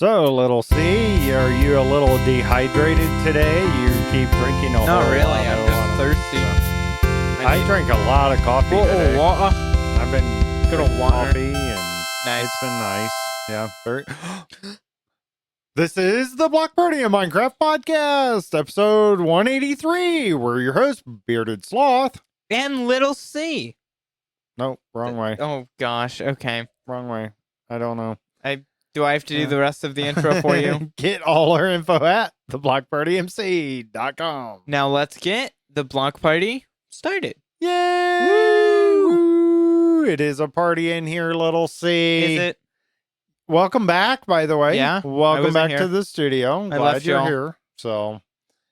So, little C, are you a little dehydrated today? You keep drinking a whole Not really. lot I'm of just water. thirsty. I drank a lot of coffee today. Water. I've been Good drinking old water. coffee, and Nice. it's been nice. Yeah, very. This is the Block Party and Minecraft Podcast, episode 183. We're your hosts, Bearded Sloth. And little C. No, wrong way. Oh gosh. Okay. Wrong way. I don't know. Do I have to do the rest of the intro for you? Get all our info at theblockpartymc.com. Now let's get the block party started. Yay! Woo! It is a party in here, little C. Is it? Welcome back, by the way. Yeah, I Welcome wasn't back here. to the studio. I'm I glad left you're y'all. here. So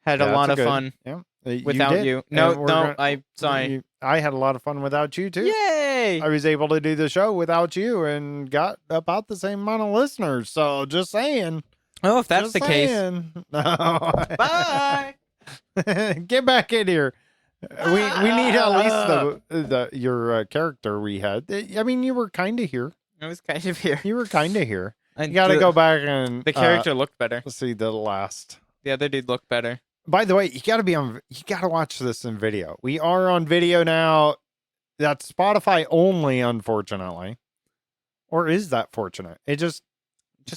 Had a that's lot of good. fun Yeah. without did. you. And No, we're no. gonna- I'm sorry. I had a lot of fun without you, too. Yay! I was able to do the show without you and got about the same amount of listeners. So just saying. Oh, if that's Just the case. saying. No. Bye. Get back in here. We need at least your character we had. I mean, you were kind of here. I was kind of here. You were kind of here. And You got to the- go back and The character looked better. see the last. The other dude looked better. By the way, you got to watch this in video. We are on video now. That's Spotify only, unfortunately. Or is that fortunate? It just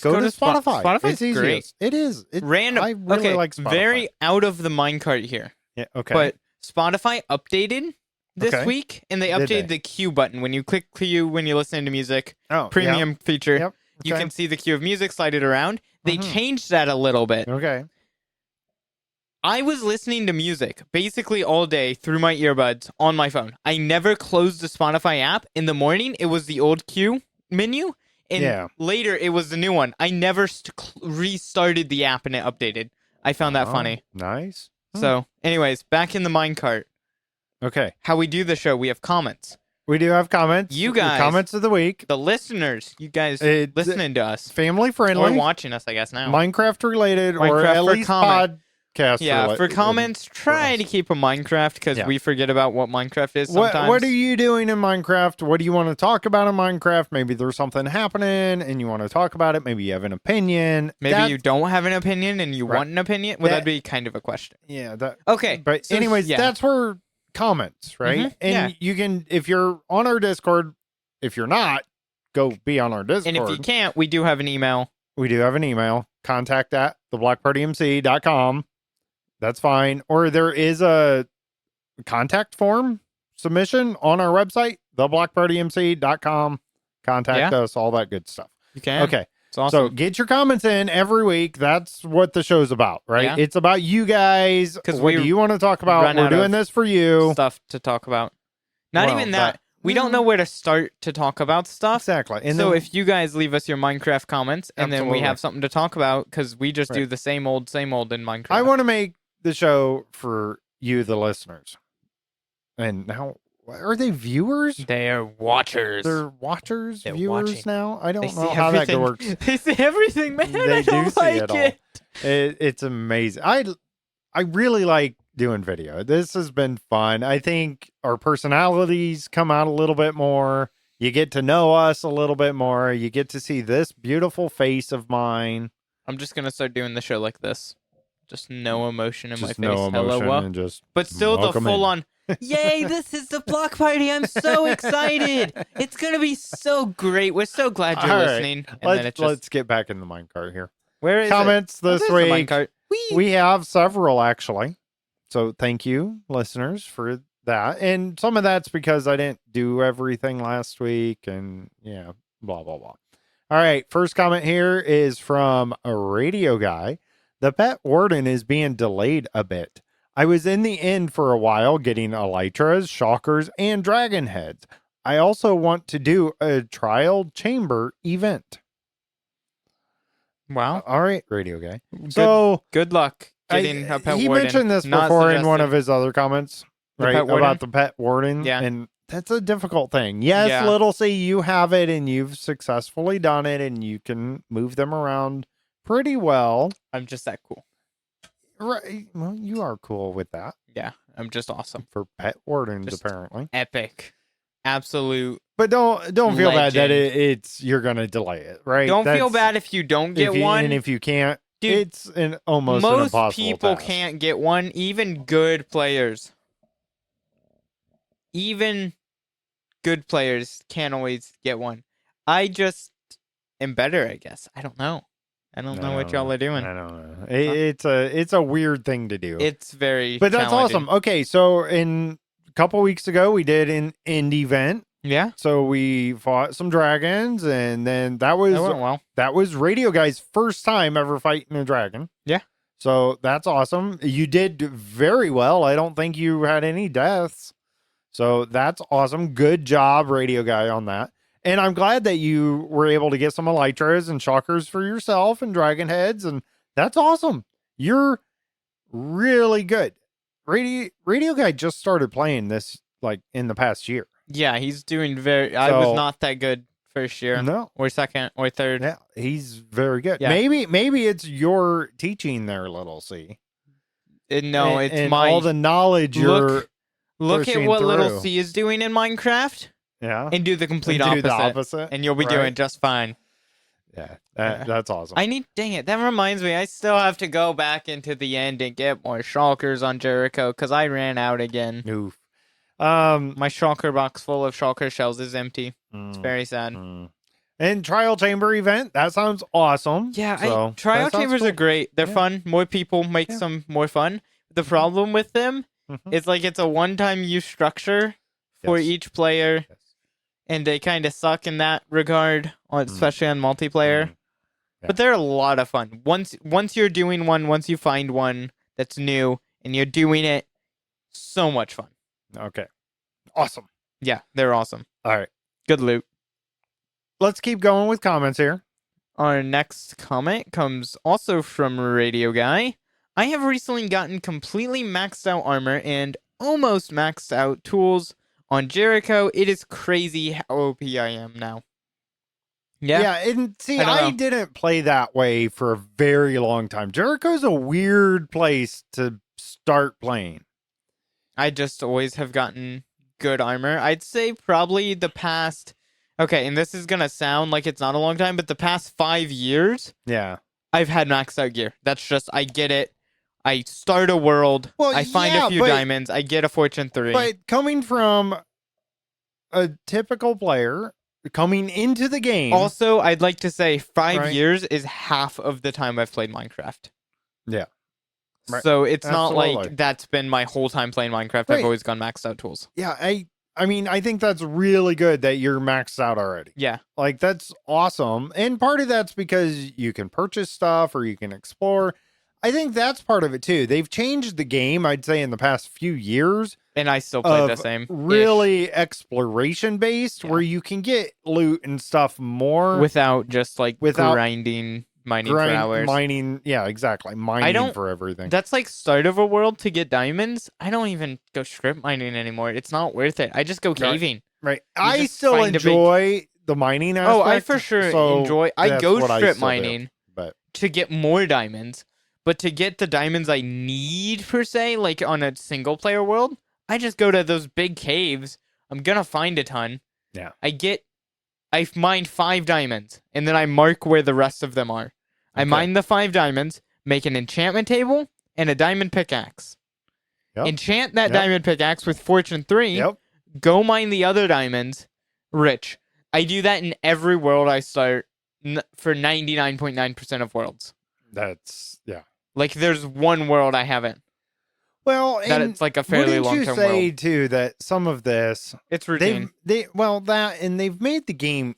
go to Spotify. Spotify's It's easy. great. It is. Random. I really okay, like Spotify. very out of the minecart here. Yeah, okay. But Spotify updated this Okay. week, and they Did updated they? the queue button. When you click queue when you're listening to music, oh, premium feature, Yep. you Okay. can see the queue of music, slide it around. They Mhm. changed that a little bit. Okay. I was listening to music basically all day through my earbuds on my phone. I never closed the Spotify app. In the morning, it was the old queue menu, and Yeah. later it was the new one. I never restarted the app and it updated. I found that Oh, funny. Nice. So, anyways, back in the minecart. Okay. How we do the show, we have comments. We do have comments. You The guys- comments of the week. The listeners, you guys It's listening to us. family friendly. Or watching us, I guess, now. Minecraft related, or Minecraft at for least comment. podcast. Yeah, for comments, try us. to keep a Minecraft, because Yeah. we forget about what Minecraft is sometimes. What are you doing in Minecraft? What do you want to talk about in Minecraft? Maybe there's something happening and you want to talk about it. Maybe you have an opinion. Maybe you don't have an opinion and you Right. want an opinion? Well, that'd be kind of a question. Yeah. That. Okay. But so, anyways, yeah. that's where comments, right? Mhm, And yeah. you can, if you're on our Discord, if you're not, go be on our Discord. And if you can't, we do have an email. We do have an email, contact at theblockpartymc.com. That's fine. Or there is a contact form submission on our website, theblockpartymc.com. Contact us, all that good stuff. You can. Okay. It's awesome. So get your comments in every week. That's what the show's about, right? Yeah. It's about you guys. 'Cause What we do you want to talk about? run We're out doing of this for you. Stuff to talk about. Not Well, even that. We don't know where to start to talk about stuff. Exactly. And So then, if you guys leave us your Minecraft comments, and then we Absolutely. have something to talk about, because we just do Right. the same old in Minecraft. I want to make the show for you, the listeners. And now, are they viewers? They're watchers. They're watchers, They're viewers watching. now. I They don't see know how that everything. works. They see everything, man. They I don't do see like it all. it. It's amazing. I really like doing video. This has been fun. I think our personalities come out a little bit more. You get to know us a little bit more. You get to see this beautiful face of mine. I'm just gonna start doing the show like this. Just no emotion in my face. Just no emotion Hello, and just but still the welcome in. full on. Yay! This is the block party. I'm so excited. It's gonna be so great. We're so glad you're All right. listening. And then it's just Let's get back in the minecart here. where is Comments it? Oh, this there's the week. minecart. We have several, actually. So thank you, listeners, for that. And some of that's because I didn't do everything last week. And yeah, blah, blah, blah. All right. First comment here is from a radio guy. The pet warden is being delayed a bit. I was in the end for a while getting elytras, shockers, and dragon heads. I also want to do a trial chamber event. Wow. All right, radio guy. So Good luck getting a pet he warden. mentioned this Not before in one suggested. of his other comments, The right? pet warden? About the pet warden. Yeah. And that's a difficult thing. Yes, Yeah. little C, you have it and you've successfully done it and you can move them around pretty well. I'm just that cool. Right. Well, you are cool with that Yeah, I'm just awesome. for pet wardens, Just- apparently. Epic. Absolute But don't feel bad that Legend. it's you're gonna delay it, right? Don't feel bad if you don't get one. And if you can't, Dude, it's almost an most impossible people task. can't get one, even good players. Even good players can't always get one. I just am better, I guess. I don't know. I don't know what y'all are doing. I don't know. It's a weird thing to do. It's very But that's challenging. awesome. Okay, so a couple weeks ago we did an indie event. Yeah, So we fought some dragons, and then that that went was well. Radio Guy's first time ever fighting a dragon. Yeah. So that's awesome. You did very well. I don't think you had any deaths. So that's awesome. Good job, Radio Guy, on that. And I'm glad that you were able to get some elytras and shockers for yourself and dragon heads, and that's awesome. You're really good. Radio Guy just started playing this like in the past year. Yeah, he's doing I was not that good first year. No. Or second or third. Yeah, he's very good. Yeah. Maybe it's your teaching there, Little C. No, it's and my all the knowledge you're look at pushing what Little through. C is doing in Minecraft Yeah. and do the complete And do opposite. the opposite. And you'll be right? doing just fine. Yeah, that's awesome. Dang it, that reminds me, I still have to go back into the end and get more shulkers on Jericho because I ran out again. Oof. My shulker box full of shulker shells is empty. It's very sad. And Trial Chamber event, that sounds awesome. Yeah, So, trial that sounds chambers cool. are great. They're fun. More people make some more fun. The problem with them Mhm. is like it's a one-time use structure for Yes. each player, Yes. and they kind of suck in that regard, especially on multiplayer. Yeah. But they're a lot of fun. Once you're doing one, once you find one that's new and you're doing it, so much fun. Okay. Awesome. Yeah, they're awesome. All right. Good loot. Let's keep going with comments here. Our next comment comes also from Radio Guy. I have recently gotten completely maxed out armor and almost maxed out tools on Jericho. It is crazy how OP I am now. Yeah. And see, I don't know. I didn't play that way for a very long time. Jericho's a weird place to start playing. I just always have gotten good armor. I'd say probably the past... Okay, and this is going to sound like it's not a long time, but the past 5 years, Yeah. I've had maxed out gear. That's just, I get it. I start a world, Well, I find yeah, a few but- diamonds, I get a Fortune 3. But coming from a typical player coming into the game. Also, I'd like to say 5 Right. years is half of the time I've played Minecraft. Yeah. Right. So it's not Absolutely. like that's been my whole time playing Minecraft. Right. I've always gone maxed out tools. Yeah, I mean, I think that's really good that you're maxed out already. Yeah. Like, that's awesome. And part of that's because you can purchase stuff or you can explore. I think that's part of it too. They've changed the game, I'd say, in the past few years. And I still play the of same. Really exploration based, where you can get loot and stuff more Without just like Without grinding mining for hours. mining. Yeah, exactly. Mining don't- for everything. That's like start of a world to get diamonds. I don't even go strip mining anymore. It's not worth it. I just go caving. Right. I just still find a big- enjoy the mining aspect. Oh, I for sure so enjoy. I that's go what strip still do, mining but to get more diamonds, but to get the diamonds I need per se, like on a single player world, I just go to those big caves. I'm gonna find a ton. Yeah. I mine 5 diamonds, and then I mark where the rest of them are. I Okay. mine the 5 diamonds, make an enchantment table, and a diamond pickaxe. Yep. Enchant that Yep. diamond pickaxe with Fortune 3. Yep. Go mine the other diamonds. Rich. I do that in every world I start for 99.9% of worlds. That's Like, there's one world I haven't. well, That and it's like a fairly wouldn't you long-term say world. too that some of this It's routine. they've made the game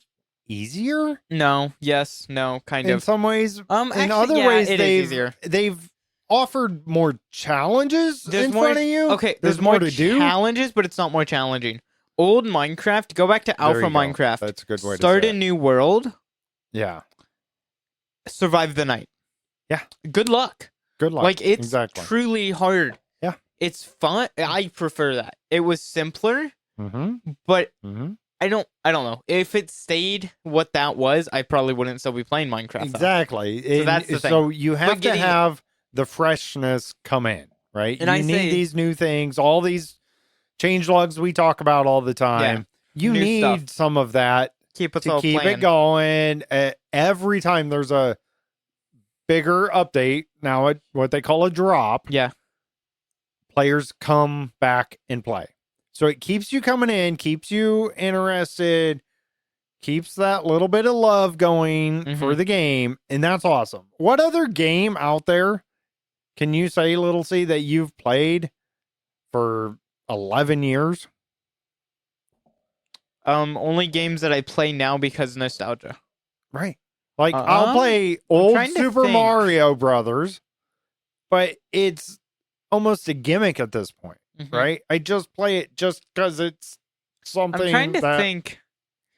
easier No, yes, no, kind in of. some ways. In Actually, other yeah, ways, it is easier. they've offered more challenges There's in more, front of you. Okay, there's more to do. challenges, but it's not more challenging. Old Minecraft, go back to There Alpha you go. Minecraft. That's a good way Start to a say it. new world, Yeah. survive the night. Yeah. Good luck. Good luck. Like, it's exactly. truly hard. Yeah. It's fun. I prefer that. It was simpler, Mm-hmm. but Mm-hmm. I don't know. If it stayed what that was, I probably wouldn't still be playing Minecraft. though. Exactly. that's the thing. So you have to getting- have the freshness come in, right? And you I need say- these new things, all these changelogs we talk about all the time. you New need stuff. some of that Keep us to all keep playing. it going. Every time there's a bigger update, now what they call a drop, Yeah. players come back and play. So it keeps you coming in, keeps you interested, keeps that little bit of love going for the game, and that's awesome. What other game out there can you say, Little C, that you've played for 11 years? Only games that I play now because nostalgia. Right. Like, I'll play old trying to Super think. Mario Brothers, but it's almost a gimmick at this point, right? I just play it just because it's something. I'm trying to think.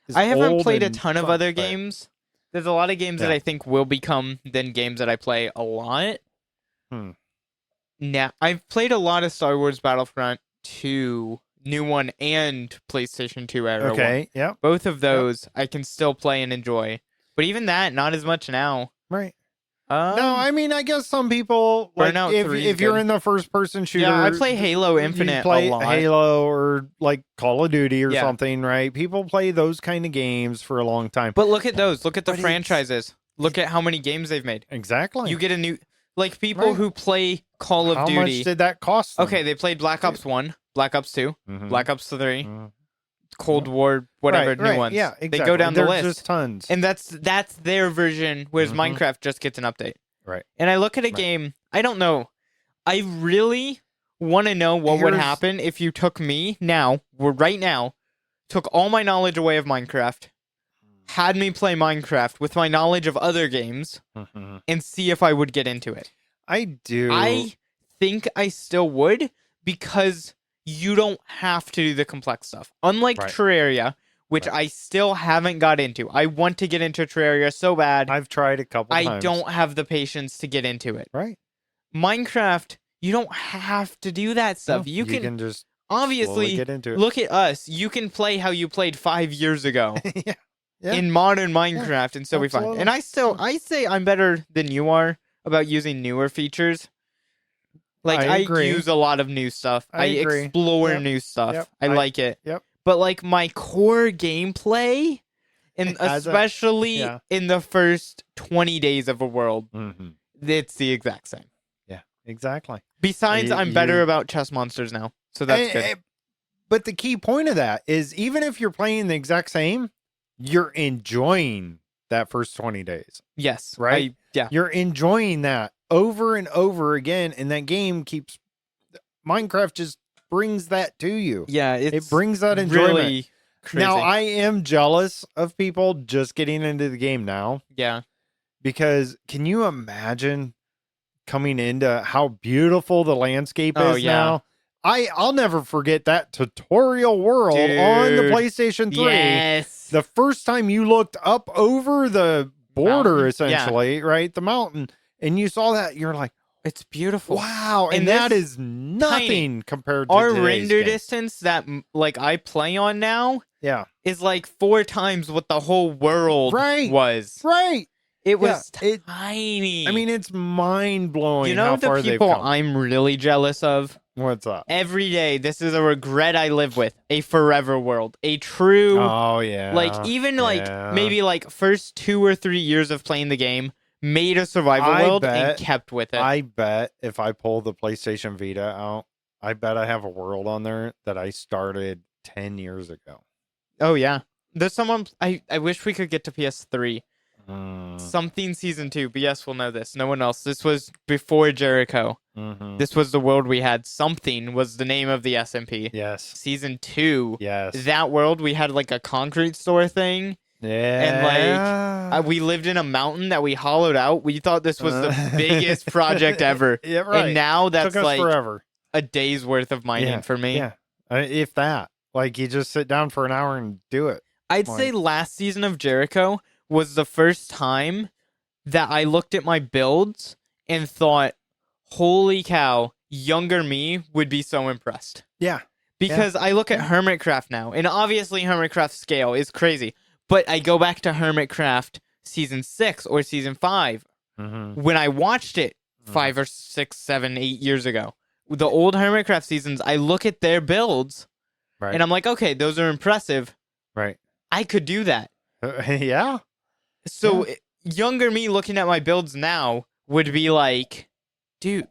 is I haven't old played a and ton of fun, other but- games. There's a lot of games that Yeah. I think will become then games that I play a lot. Hmm. Now, I've played a lot of Star Wars Battlefront 2, new one, and PlayStation 2 era one. Okay. Yeah. Both of those I can still play and enjoy. But even that, not as much now. Right. No, I mean, I guess some people like Burnout 3 is if you're good. in the first person shooter. Yeah, I play Halo you Infinite play a lot. Halo or like Call of Duty or Yeah. something, right? People play those kind of games for a long time. But look at those. Look at the But it's- franchises. Look at how many games they've made. Exactly. You get a new... Like, people Right. who play Call of How Duty... much did that cost them? Okay, they played Black Ops 1, Black Ops 2, Mhm. Black Ops 3, Mhm. Cold War, whatever, Right, new right. ones. Yeah, exactly. They go down the There's list. just tons. And that's their version, whereas Mhm. Minecraft just gets an update. Right. And I look at a Right. game, I don't know. I really want to know what would Here's- happen if you took me right now, took all my knowledge away of Minecraft, had me play Minecraft with my knowledge of other games, Mhm. and see if I would get into it. I do. I think I still would, because you don't have to do the complex stuff. Unlike Right. Terraria, which Right. I still haven't got into. I want to get into Terraria so bad. I've tried a couple I times. don't have the patience to get into it. Right. Minecraft, you don't have to do that stuff. No, you can just obviously slowly get into it. look at us. You can play how you played 5 years ago yeah. Yeah. in modern Minecraft, and still be fine. absolutely. And I say I'm better than you are about using newer features. Like, I I agree. use a lot of new stuff. I agree. Explore Yep. new stuff. Yep. I like it. Yep. But like my core gameplay, and As a- especially yeah. in the first 20 days of a world, Mhm. it's the exact same. Yeah. Exactly. Besides, You- I'm better you- about chess monsters now, so that's good. But the key point of that is, even if you're playing the exact same, you're enjoying that first 20 days. Yes, Right? Yeah, You're enjoying that over and over again, and that game keeps Minecraft just brings that to you. yeah. It's It brings that enjoyment. really crazy. Now, I am jealous of people just getting into the game now, yeah, because can you imagine coming into how beautiful the landscape Oh, is yeah. now? I'll never forget that tutorial world on the Dude. PlayStation 3. yes. The first time you looked up over the border, Mountain? essentially, right? The mountain, and you saw that, you're like, It's beautiful. wow. And And that this is nothing compared to Our today's render game. distance that like I play on now Yeah. is like 4 times what the whole world Right. was. Right. It was Yeah, it- tiny. I mean, it's mind blowing. you know how the far people they've come. I'm really jealous of? What's up? Every day, this is a regret I live with. A forever world. A true, Oh yeah. like, even like yeah. maybe like first 2 or 3 years of playing the game, made a survival I world bet- and kept with it. I bet if I pull the PlayStation Vita out, I bet I have a world on there that I started 10 years ago. Oh, yeah. There's someone, I wish we could get to PS3. Mm, Something Season 2. BS will know this. No one else. This was before Jericho. mhm. This was the world we had. Something was the name of the SMP. Yes. Season 2. Yes. That world, we had like a concrete store thing. Yeah. We lived in a mountain that we hollowed out. We thought this was the biggest project ever. Yeah, right. And now that's Took us like forever. a day's worth of mining Yeah, for me. Yeah. If that. Like, you just sit down for an hour and do it. I'd say last season of Jericho was the first time that I looked at my builds and thought, holy cow, younger me would be so impressed. Yeah. Because I look at Hermitcraft now, and obviously Hermitcraft's scale is crazy. But I go back to Hermitcraft season 6 or season 5 Mm-hmm. when I watched it 5 or 6, 7, 8 years ago. The old Hermitcraft seasons, I look at their builds Right. and I'm like, okay, those are impressive. Right. I could do that. Yeah. So younger me looking at my builds now would be like, dude,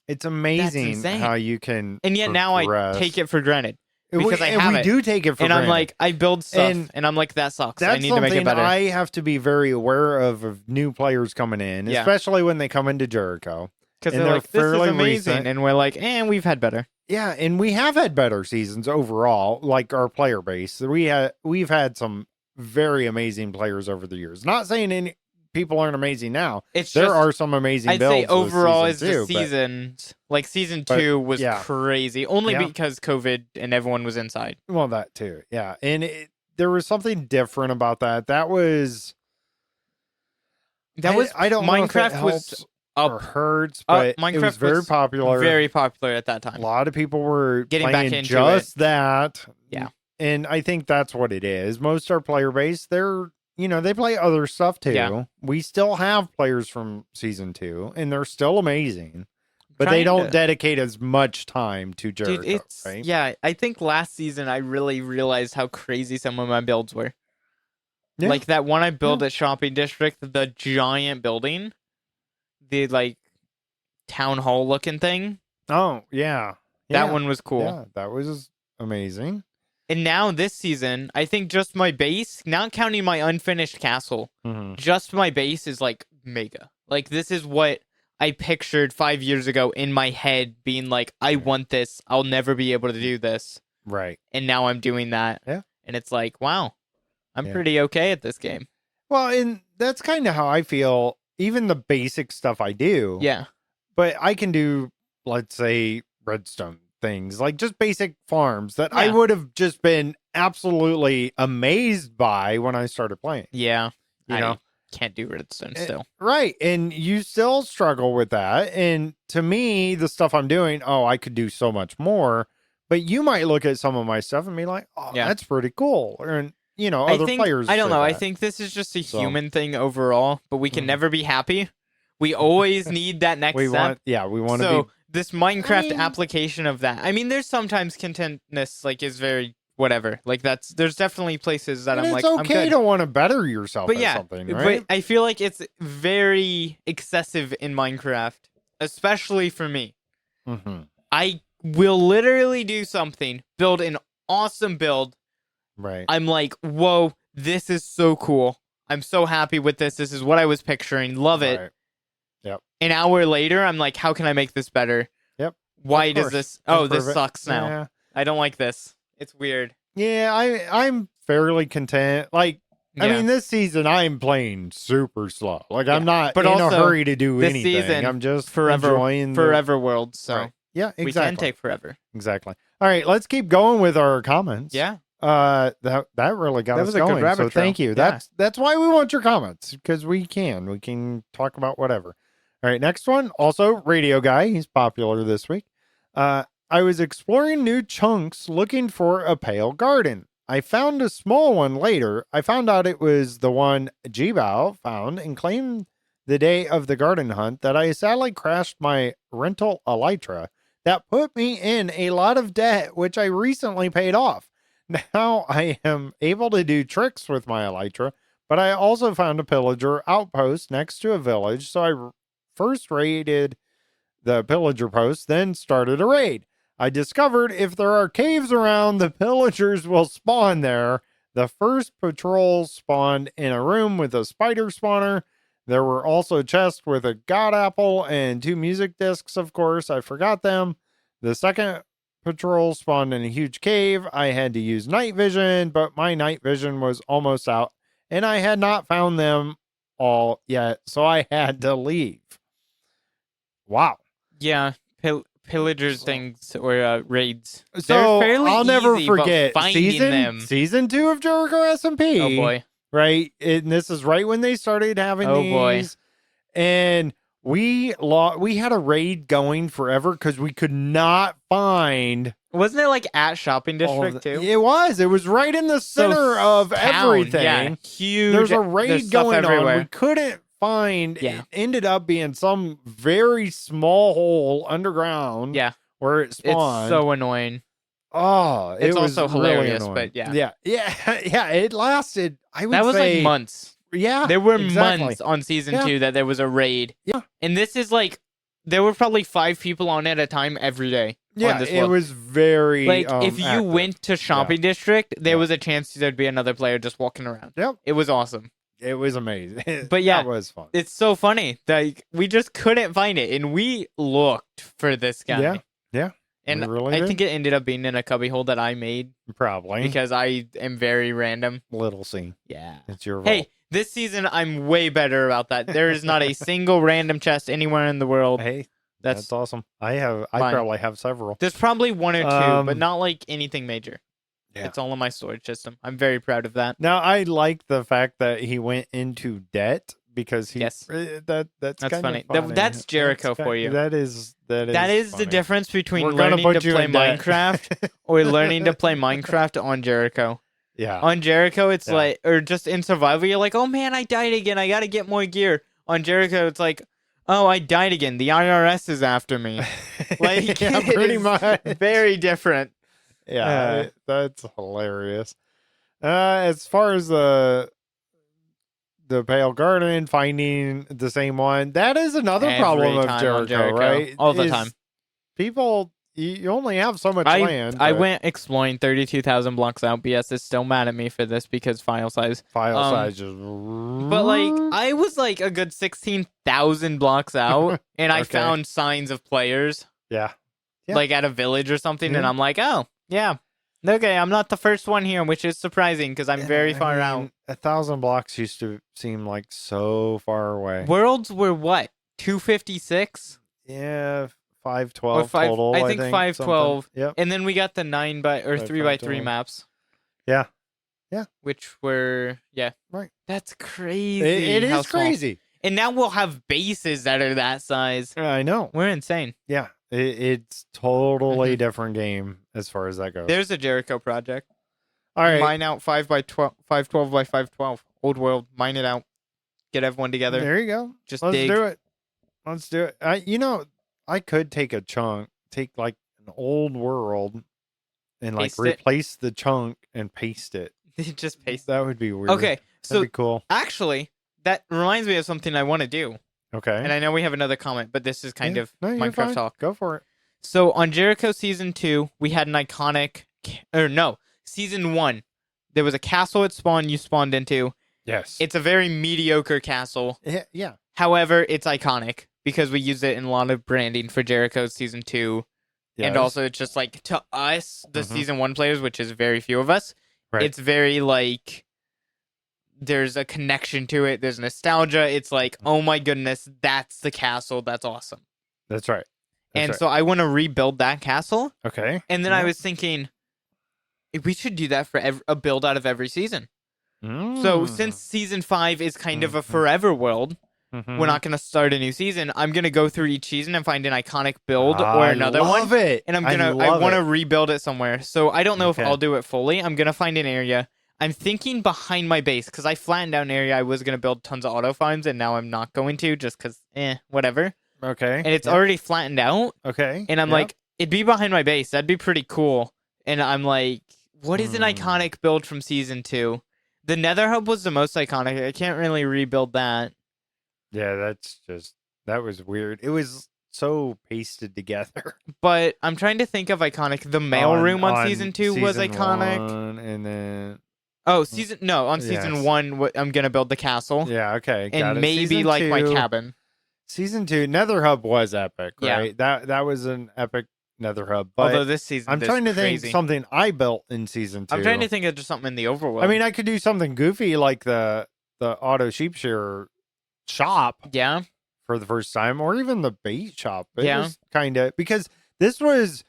It's amazing insane. how you can and yet now I progress. take it for granted because I have we it. do take it for And granted. I'm like, I build stuff, And I'm like, that sucks. I That's need to make it something better. I have to be very aware of new players coming in, Yeah. especially when they come into Jericho. Because and they're like, this is fairly amazing. recent. And we're like, we've had better. Yeah, and we have had better seasons overall, like our player base. We've had some very amazing players over the years. Not saying any people aren't amazing now. It's There just, are some amazing I'd builds say overall this is season the too, seasons. Like season 2 was yeah. crazy. Only Yeah. because COVID and everyone was inside. Well, that too. Yeah. And there was something different about that. That was I don't know if it Minecraft was helps up, or hurts, but Minecraft it was very popular. Very popular at that A time. lot of people were Getting playing back into just it. that. Yeah. And I think that's what it is. Most of our player base, they play other stuff too. Yeah. We still have players from season 2, and they're still amazing. But they don't dedicate as much time to Jericho, Dude, right? Yeah, I think last season I really realized how crazy some of my builds were. Yeah. Like that one I built at Shopping District, the giant building, the like town hall looking thing. Oh, yeah. That one was cool. Yeah, that was amazing. And now this season, I think just my base, not counting my unfinished castle, just my base is like mega. Like this is what I pictured 5 years ago in my head being like, I want this. I'll never be able to do this. Right. And now I'm doing that. Yeah. And it's like, wow, I'm pretty okay at this game. Well, and that's kind of how I feel. Even the basic stuff I do. Yeah. But I can do, let's say, redstone things, like just basic farms that I would have just been absolutely amazed by when I started playing. Yeah. You know? Can't do redstone still. Right. And you still struggle with that. And to me, the stuff I'm doing, I could do so much more. But you might look at some of my stuff and be like, that's pretty cool. And, other players. I don't know. That. I think this is just a human thing overall, but we can never be happy. We always need that next step. We want to be. This Minecraft application of that. I mean, there's sometimes contentness, like, is very whatever. Like, there's definitely places that I'm like, it's okay to want to better yourself at something, right? But I feel like it's very excessive in Minecraft, especially for me. Mm-hmm. I will literally do something, build an awesome build. Right. I'm like, whoa, this is so cool. I'm so happy with this. This is what I was picturing. Love it. Right. Yep. An hour later, I'm like, how can I make this better? Yep. Why does this? Oh, this sucks now. Yeah. I don't like this. It's weird. Yeah, I'm fairly content. Like, I mean, this season I'm playing super slow. Like, I'm not in a hurry to do this anything. Season, I'm just enjoying Forever World. So yeah, exactly. We can take forever. Exactly. All right, let's keep going with our comments. Yeah. That really got us going. Good rabbit so trail. Thank you. Yeah. That's why we want your comments, because we can talk about whatever. All right, next one. Also, Radio Guy. He's popular this week. I was exploring new chunks looking for a pale garden. I found a small one later. I found out it was the one Jibao found and claimed the day of the garden hunt that I sadly crashed my rental elytra. That put me in a lot of debt, which I recently paid off. Now I am able to do tricks with my elytra, but I also found a pillager outpost next to a village, so I first raided the pillager post, then started a raid. I discovered if there are caves around, the pillagers will spawn there. The first patrol spawned in a room with a spider spawner. There were also chests with a god apple and 2 music discs, of course. I forgot them. The second patrol spawned in a huge cave. I had to use night vision, but my night vision was almost out, and I had not found them all yet, so I had to leave. Wow. Yeah, pillagers things or raids. So They're fairly I'll never easy, forget but finding them. season 2 of Jericho SMP. Oh boy. Right, and this is right when they started having these. Boy. And we had a raid going forever because we could not find. Wasn't it like at Shopping District too? It was right in the center of everything. Yeah, huge. There's a raid going on. We couldn't find. Yeah. It ended up being some very small hole underground. Yeah, where it spawned. It's so annoying. Oh, it It's was also really hilarious, annoying. but yeah. Yeah. It lasted. I would That was say like months. Yeah, There were exactly. months on season Yeah. 2 that there was a raid. Yeah. And this is like, there were probably 5 people on it at a time every day. Yeah, on this it world. was very Like, if you active. went to shopping district, there Yeah. was a chance there'd be another player just walking around. Yep, It was awesome. it was amazing. But yeah, that was fun. It's so funny. Like, we just couldn't find it, and we looked for this guy. Yeah, And we really I did. think it ended up being in a cubbyhole that I made Probably because I am very random. little scene. Yeah. It's your Hey, fault. this season I'm way better about that. There is not a single random chest anywhere in the world. Hey, That's that's awesome. I fine. probably have several. There's probably 1 or 2, but Um, not like anything major. Yeah. It's all in my storage system. I'm very proud of that. Now I like the fact that he went into debt because he. Yes. That's kind funny. of funny. That's Jericho for you. That is That is the funny. difference between We're gonna learning put to you play in debt. Minecraft or learning to play Minecraft on Jericho. Yeah. On Jericho, it's Yeah. like, or just in survival, you're like, oh man, I died again. I gotta get more gear. On Jericho, it's like, oh, I died again. The IRS is after me. Like, yeah, it pretty is much. very different. Yeah, that's hilarious. As far as the Pale Garden finding the same one, that is another Every problem of time Jericho, on Jericho, right? all the Is time. People, you only have so much land. I but went exploring 32,000 blocks out. BS is still mad at me for this because file size. file size just. But like, I was like a good 16,000 blocks out, and I Okay. found signs of players, Yeah. Yeah. like at a village or something, and Yeah. I'm like, oh yeah, okay, I'm not the first one here, which is surprising because I'm very I far mean, out. 1,000 blocks used to seem like so far away. Worlds were what, 256, Yeah, or 512 five? total. I think 512, something. Yep. and then we got the 3x3 512. maps. Yeah. Which were Right. That's crazy. It how is small. crazy. And now we'll have bases that are that size. I know. We're insane. Yeah, it's totally different game as far as that goes. There's a Jericho project. All right, Mine out 5x12, 512 by 512. Old world. Mine it out. Get everyone together. there you go. Just Let's dig. do it. Let's do it. I could take like an old world, and like Paste it. replace the chunk and paste it. Just paste. That would be weird. Okay, That'd so be cool. actually, that reminds me of something I want to do. Okay. And I know we have another comment, but this is kind of no, you're Minecraft fine. talk. Go for it. So on Jericho Season 2, we had an iconic... Season 1. There was a castle at spawn you spawned into. Yes. It's a very mediocre castle. Yeah. However, it's iconic because we use it in a lot of branding for Jericho Season 2. And Yes. also, it's just like, to us, the Mhm. Season 1 players, which is very few of us, Right. it's very like... There's a connection to it. There's nostalgia. It's like, oh my goodness, that's the castle. That's awesome. That's right. So I want to rebuild that castle. Okay. And then Yeah. I was thinking, we should do that for a build out of every season. So Mm. since Season 5 is kind of a Mhm. forever world, Mhm. we're not going to start a new season. I'm going to go through each season and find an iconic build or I another love one. it. And I love want to it. rebuild it somewhere. So I don't know Okay. if I'll do it fully. I'm going to find an area. I'm thinking behind my base because I flattened out an area. I was going to build tons of auto farms and now I'm not going to just because, whatever. Okay. And it's Yep. already flattened out. Okay. And I'm Yep. like, it'd be behind my base. That'd be pretty cool. And I'm like, what is an Hmm. iconic build from Season 2? The Nether Hub was the most iconic. I can't really rebuild that. Yeah, that was weird. It was so pasted together. But I'm trying to think of iconic. The mail room on Season 2 was season iconic. 1, and then Oh, on Season Yes. 1, I'm going to build the castle. yeah, okay, got And it. maybe Season like my 2 cabin. Season 2, Nether Hub was epic, Yeah. right? That was an epic Nether Hub. But Although this season I'm is trying to crazy. think something I built in Season 2. I'm trying to think of just something in the overworld. I mean, I could do something goofy like the auto sheep shearer shop yeah. for the first time, or even the bait shop. It Yeah. was kind of, because this was,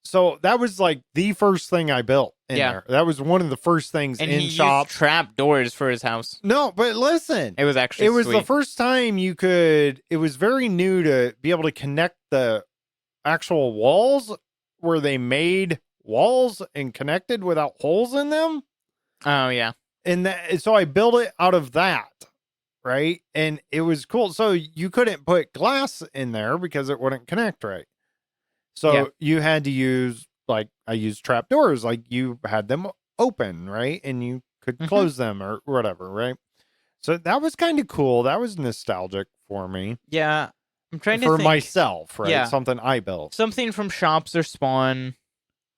so that was like the first thing I built in Yeah. there. That was one of the first things And in he shop. used trap doors for his house. No, but listen, It was actually it was sweet. the first time it was very new to be able to connect the actual walls where they made walls and connected without holes in them. Oh, yeah. And so I built it out of that, right? And it was cool. So you couldn't put glass in there because it wouldn't connect right. So Yeah. you had to use like I used trapdoors, like you had them open, right? And you could close them or whatever, right? So that was kind of cool. That was nostalgic for me. Yeah, I'm trying to For think. myself, right? Yeah. Something I built. Something from shops or spawn.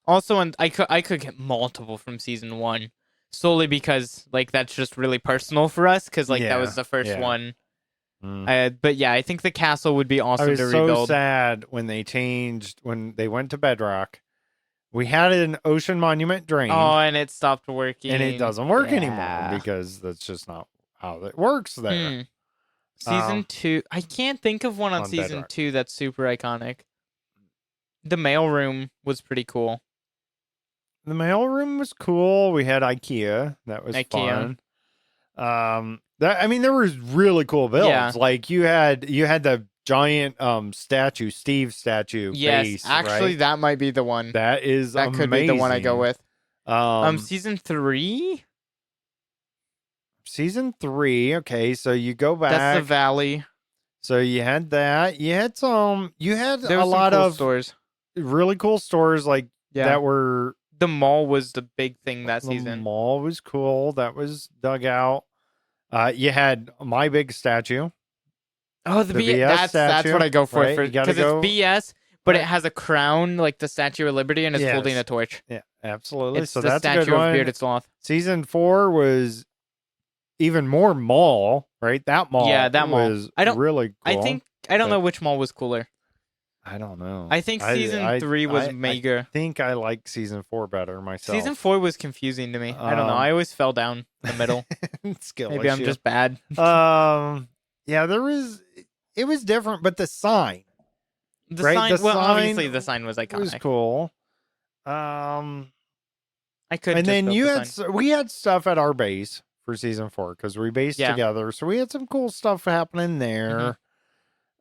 Also, I could get multiple from season 1 solely because like that's just really personal for us because like that was the first one. But yeah, I think the castle would be awesome I was to so rebuild. sad when they went to Bedrock. We had an ocean monument drained. Oh, and it stopped working. And it doesn't work anymore because that's just not how it works there. Season 2. I can't think of one on season Bedrock. 2 that's super iconic. The mailroom was pretty cool. The mailroom was cool. We had IKEA. That was fun. There was really cool builds. Yeah. Like you had the giant statue, Steve statue. Yes, base, actually, right? that might be the one. That is that amazing. could be the one I go with. Season 3. Season 3. Okay, so you go back. That's the valley. So you had that. You had some. You had There a was lot some cool of stores. really cool stores like that were. The mall was the big thing that season. The mall was cool. That was dug out. You had my big statue. Oh, the BS that's what I go for right? because it's BS, but it has a crown like the Statue of Liberty and it's holding a torch. Yeah, absolutely. It's so the that's a statue good one. of Bearded Sloth. Season 4 was even more mall, right? That mall, was really cool. I don't know which mall was cooler. I don't know. I think season 3 was mega. I think I like season 4 better myself. Season 4 was confusing to me. I don't know. I always fell down the middle. Skill Maybe issue. I'm just bad. Yeah, it was different, but the sign. The right? sign. The well, sign obviously the sign was iconic. It was cool. I could. And then we had stuff at our base for season 4 because we based together, so we had some cool stuff happening there.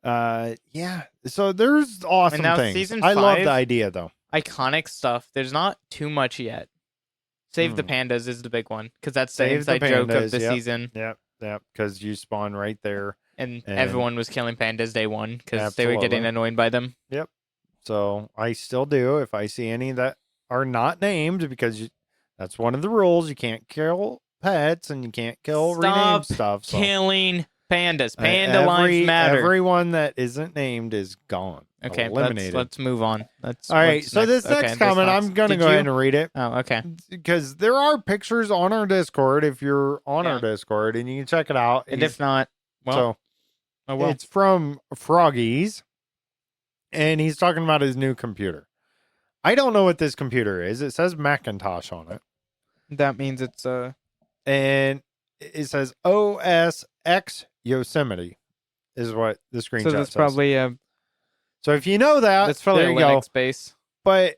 Yeah. So there's awesome things. Season I 5, love the idea though. Iconic stuff. There's not too much yet. Save the pandas is the big one because that's the inside joke of the season. Yep. Because you spawn right there, and everyone was killing pandas day 1 because they were getting annoyed by them. Yep. So I still do if I see any that are not named because that's one of the rules. You can't kill pets and you can't kill renamed stuff. So. Killing pandas. Panda lives matter. Everyone that isn't named is gone. Okay, eliminated. Let's move on. All right. So this next comment, I'm going to go ahead and read it. Oh, okay. Because there are pictures on our Discord if you're on our Discord, and you can check it out. And if not, well, it's from Froggies, and he's talking about his new computer. I don't know what this computer is. It says Macintosh on it. That means it's and it says OS X Yosemite is what the screenshot says. So that's probably So if you know that, that's probably there a you Linux go. base. But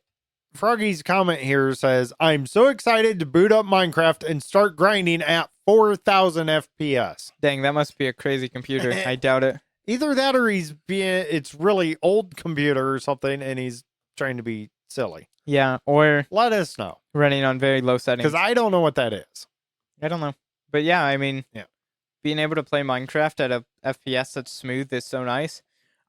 Froggy's comment here says, I'm so excited to boot up Minecraft and start grinding at 4,000 FPS. Dang, that must be a crazy computer. I doubt it. Either that or it's really old computer or something and he's trying to be silly. Yeah, or let us know. Running on very low settings. Because I don't know what that is. I don't know. But yeah, I mean, being able to play Minecraft at a FPS that's smooth is so nice.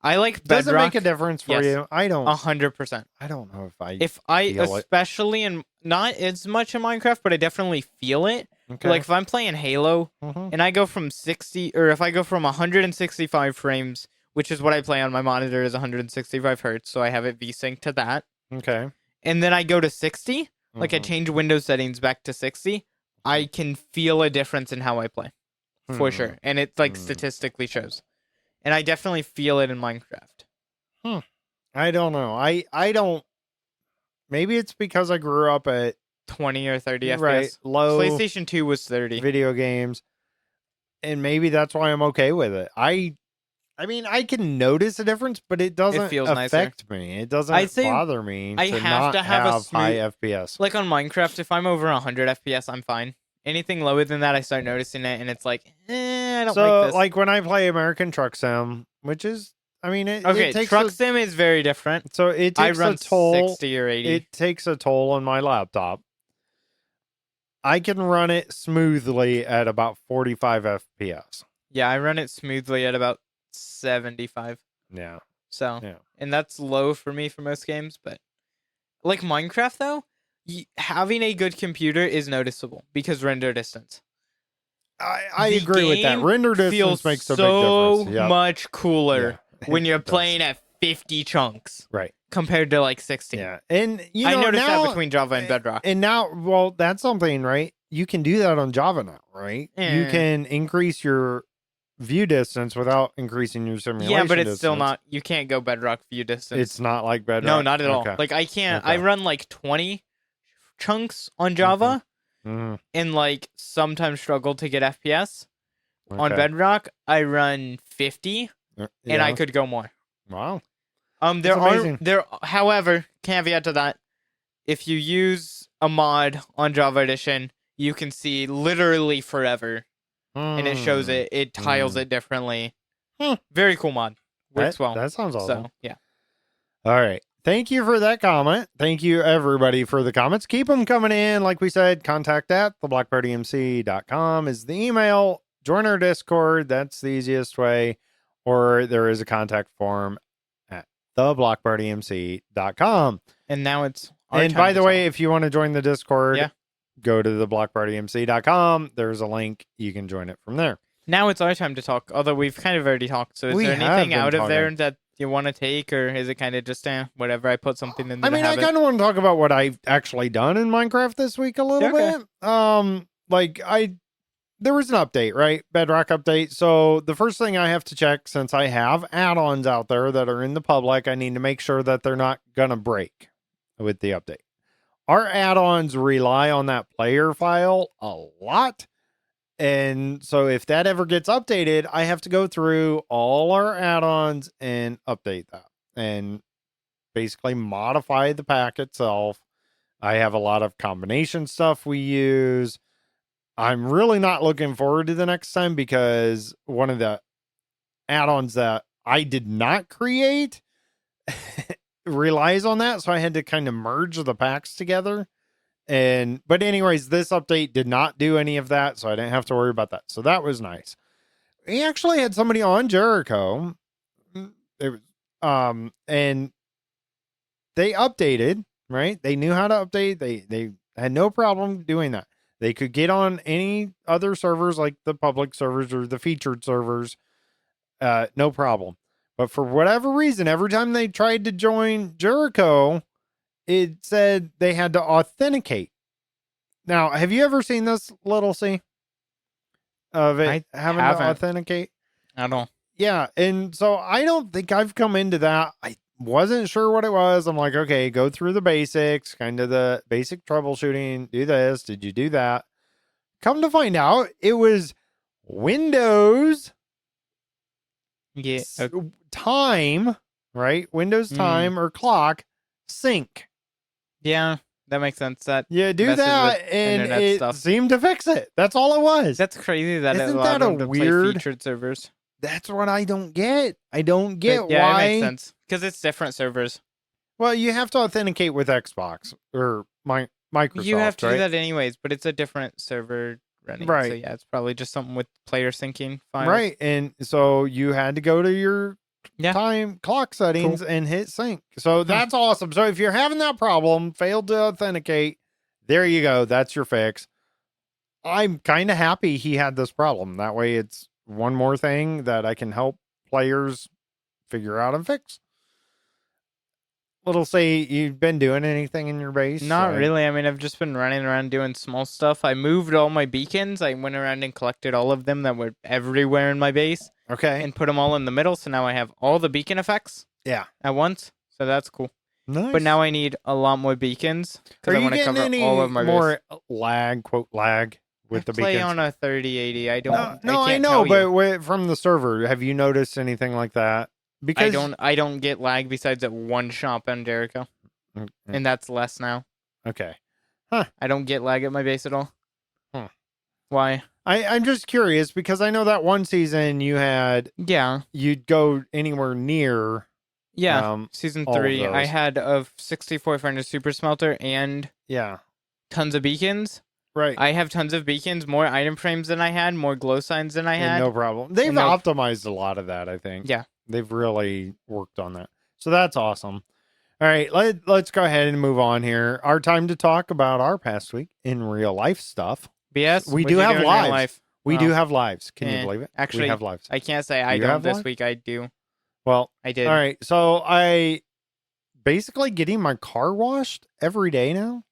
I like Bedrock. Does it make a difference for you? I don't. 100%. I don't know if I especially in not as much in Minecraft, but I definitely feel it. Okay. Like if I'm playing Halo and I go from 60, or if I go from 165 frames, which is what I play on my monitor, is 165 hertz, so I have it VSync to that. Okay. And then I go to 60, like I change Windows settings back to 60, I can feel a difference in how I play, for sure, and it like statistically shows. And I definitely feel it in Minecraft. I don't know. I don't. Maybe it's because I grew up at 20 or 30 FPS. Right. Low. PlayStation 2 was 30. Video games. And maybe that's why I'm okay with it. I mean, I can notice a difference, but it doesn't affect me. It doesn't bother me. I have to have a smooth, high FPS. Like on Minecraft, if I'm over 100 FPS, I'm fine. Anything lower than that, I start noticing it, and it's like, I don't like this. So, like when I play American Truck Sim, which is, I mean, it takes Truck Sim is very different. So it takes I run a toll. 60 or 80. It takes a toll on my laptop. I can run it smoothly at about 45 FPS. Yeah, I run it smoothly at about 75. Yeah. So, and that's low for me for most games, but like Minecraft though, having a good computer is noticeable because render distance. I The agree with that. game Render distance feels makes a big so difference. Yep. much cooler when you're It does. playing at 50 chunks Right. compared to like 16. Yeah. And I noticed now, that between Java and Bedrock. And now, well, that's something, right? You can do that on Java now, right? You can increase your view distance without increasing your simulation Yeah, but it's distance. still not. You can't go Bedrock view distance. It's not like Bedrock. No, not at all. Okay. Like I can't. Okay. I run like 20 chunks on Java, and like sometimes struggle to get FPS. On Bedrock, I run 50, and I could go more. Wow. However, caveat to that, if you use a mod on Java Edition, you can see literally forever, and it shows it. It tiles it differently. Very cool mod. Works well. That sounds awesome. So, yeah. All right. Thank you for that comment. Thank you, everybody, for the comments. Keep them coming in. Like we said, contact at theblockpartymc.com is the email. Join our Discord. That's the easiest way. Or there is a contact form at theblockpartymc.com. And now it's And by the way, if you want to join the Discord, go to theblockpartymc.com. There's a link. You can join it from there. Now it's our time to talk, although we've kind of already talked. So is there anything out of there that you want to take, or is it kind of just whatever? I put something in there. I kind of want to talk about what I've actually done in Minecraft this week a little bit. There was an update, right? Bedrock update. So the first thing I have to check, since I have add-ons out there that are in the public, I need to make sure that they're not gonna break with the update. Our add-ons rely on that player file a lot. And so if that ever gets updated, I have to go through all our add-ons and update that and basically modify the pack itself. I have a lot of combination stuff we use. I'm really not looking forward to the next time because one of the add-ons that I did not create relies on that. So I had to kind of merge the packs together. But anyways, this update did not do any of that, so I didn't have to worry about that. So that was nice. We actually had somebody on Jericho. And they updated, right? They knew how to update. They had no problem doing that. They could get on any other servers like the public servers or the featured servers. No problem. But for whatever reason, every time they tried to join Jericho, it said they had to authenticate. Now, have you ever seen this, Little C? Of it having to authenticate? I don't. Yeah, and so I don't think I've come into that. I wasn't sure what it was. I'm like, okay, go through the basics, kind of the basic troubleshooting. Do this. Did you do that? Come to find out, it was Windows time, right? Windows time or clock sync. Yeah, that makes sense. That do that, and it seemed to fix it. That's all it was. That's crazy. That isn't that a weird featured servers? That's what I don't get. I don't get why. It makes sense because it's different servers. Well, you have to authenticate with Xbox or Microsoft. You have to do that anyways, but it's a different server running. Right. So yeah, it's probably just something with player syncing files. Right, and so you had to go to your time clock settings and hit sync. So that's awesome. So if you're having that problem, failed to authenticate, there you go. That's your fix. I'm kind of happy he had this problem. That way it's one more thing that I can help players figure out and fix. Little say, you've been doing anything in your base? Not really. I mean, I've just been running around doing small stuff. I moved all my beacons. I went around and collected all of them that were everywhere in my base. Okay. And put them all in the middle. So now I have all the beacon effects. Yeah. At once. So that's cool. Nice. But now I need a lot more beacons because I want to cover all of my more base. lag with the beacons? I play on a 3080. I don't. No, I know, but from the server, have you noticed anything like that? Because I don't get lag besides at one shop in Jericho, and that's less now. Okay. I don't get lag at my base at all. Why? I'm just curious because I know that one season you had you'd go anywhere near season 3 I had a 6400 super smelter and tons of beacons. Right. I have tons of beacons, more item frames than I had, more glow signs than I had. No problem. They've optimized a lot of that, I think. Yeah. They've really worked on that. So that's awesome. All right, let's go ahead and move on here. Our time to talk about our past week in real life stuff. BS. We What'd do you have in real lives. life? We Well, do have lives. Can you eh, believe it? actually, we have lives. I can't say I You don't have this live? week. I do. Well, I did. all right. So I basically getting my car washed every day now.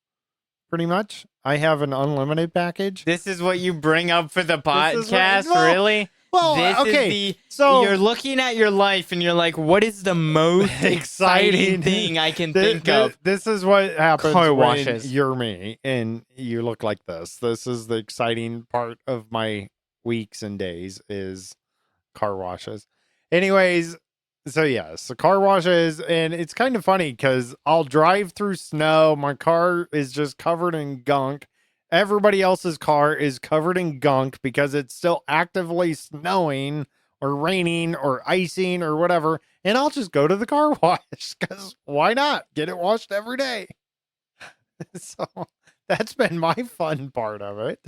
Pretty much. I have an unlimited package. This is what you bring up for the This is what- podcast, well, really? Well, This okay. is So you're looking at your life and you're like, what is the most exciting thing I can think of? This is what happens Car when washes. you're me and you look like this. This is the exciting part of my weeks and days is car washes. Anyways, so yes, the car washes, and it's kind of funny because I'll drive through snow. My car is just covered in gunk. Everybody else's car is covered in gunk because it's still actively snowing or raining or icing or whatever. And I'll just go to the car wash because why not get it washed every day? So that's been my fun part of it.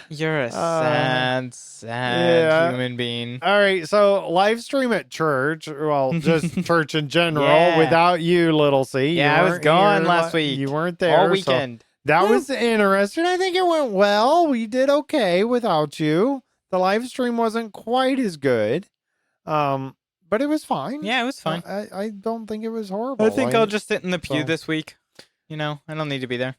You're a sad yeah. human being. All right, so live stream at church. Well, just church in general, Yeah. without you, little C. Yeah, I was gone last week. You weren't there All so weekend. that was interesting. I think it went well. We did okay without you. The live stream wasn't quite as good, but it was fine. Yeah, it was fine. I don't think it was horrible. I think I'll just sit in the pew so- this week. You know, I don't need to be there.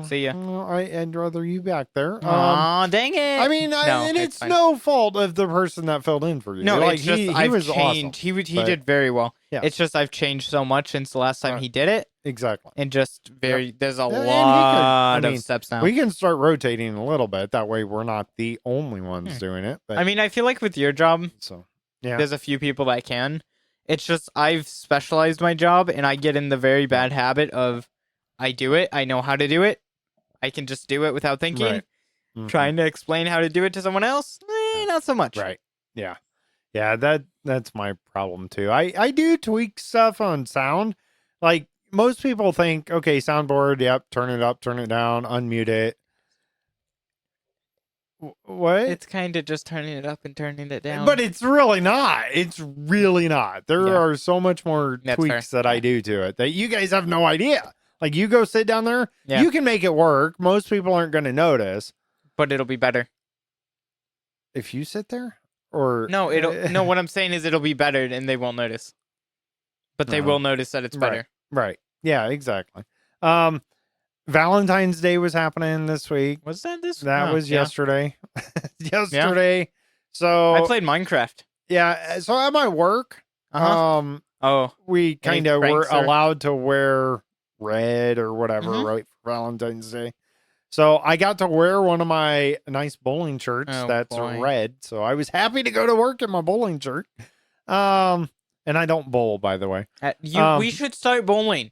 See ya. I'd rather you back there. Aw, dang it. I mean, No, and it's fine. no fault of the person that filled in for you. No, like it's just he I've was changed. awesome. He but- did very well. Yeah. It's just I've changed so much since the last time Right. he did it, Exactly. and just there's a Yeah, and he could- lot I of mean, steps now. We can start rotating a little bit. That way, we're not the only ones doing it. But I mean, I feel like with your job, so yeah, there's a few people that can. It's just I've specialized my job, and I get in the very bad habit of I do it. I know how to do it. I can just do it without thinking. Right. Mhm. Trying to explain how to do it to someone else, not so much. Right. Yeah. Yeah. That's my problem too. I do tweak stuff on sound. Like most people think, okay, soundboard. Yep. Turn it up, turn it down, unmute it. What? It's kind of just turning it up and turning it down. But it's really not. It's really not. There Yeah. are so much more That's tweaks fair. that I do to it that you guys have no idea. Like you go sit down there, Yeah. you can make it work. Most people aren't going to notice but it'll be better. if you sit there. Or No, no. What I'm saying is it'll be better, and they won't notice. But they Uh-huh. will notice that it's better. Right. Yeah. Exactly. Valentine's Day was happening this week. Was that this? That Oh, was yeah. yesterday. Yesterday. So I played Minecraft. yeah. So at my work, Uh-huh. Oh, we kind of were pranks or- allowed to wear red or whatever, Mhm. right, for Valentine's Day. So I got to wear one of my nice bowling shirts Oh, that's boy. red. So I was happy to go to work in my bowling shirt. And I don't bowl, by the way. we should start bowling.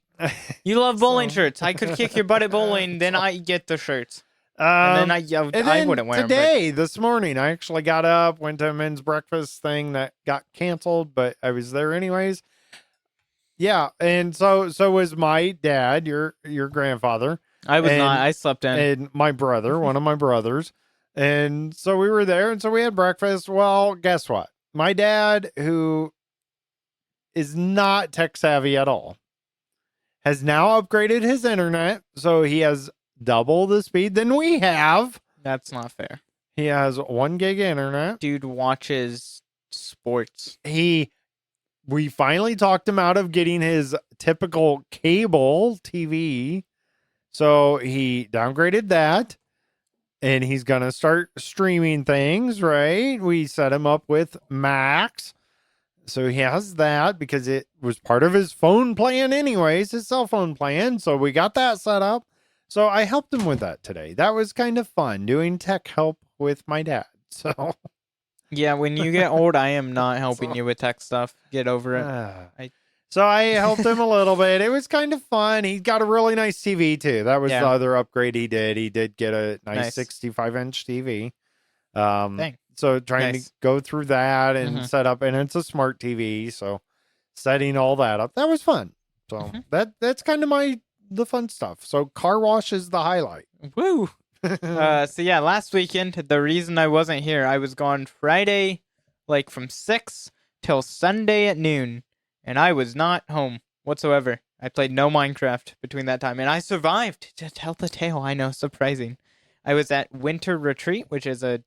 You love bowling So- shirts. I could kick your butt at bowling, then I get the shirts, And and then I then wouldn't wear them. today, this morning, I actually got up, went to a men's breakfast thing that got canceled, but I was there anyways. Yeah, and so was my dad, your grandfather, I was and- not. I slept in. and my brother, one of my brothers. And so we were there, and so we had breakfast. Well, guess what? My dad, who is not tech savvy at all, has now upgraded his internet, so he has double the speed than we have. That's not fair. He has 1 gig internet. Dude watches sports. We finally talked him out of getting his typical cable TV. So he downgraded that, and he's going to start streaming things, right? We set him up with Max. So he has that because it was part of his phone plan anyways, his cell phone plan. So we got that set up. So I helped him with that today. That was kind of fun, doing tech help with my dad. So Yeah, when you get old, I am not helping you with tech stuff. Get over it. So I helped him a little bit. It was kind of fun. He got a really nice TV too. That was Yeah. the other upgrade he did. He did get a nice Nice. 65-inch TV. Dang. So trying Nice. to go through that and Mhm. set up, and it's a smart TV. So setting all that up, that was fun. So Mhm. that's kind of the fun stuff. So car wash is the highlight. Woo. So yeah, last weekend, the reason I wasn't here, I was gone Friday, like from 6 till Sunday at noon, and I was not home whatsoever. I played no Minecraft between that time, and I survived to tell the tale. I know, surprising. I was at Winter Retreat, which is a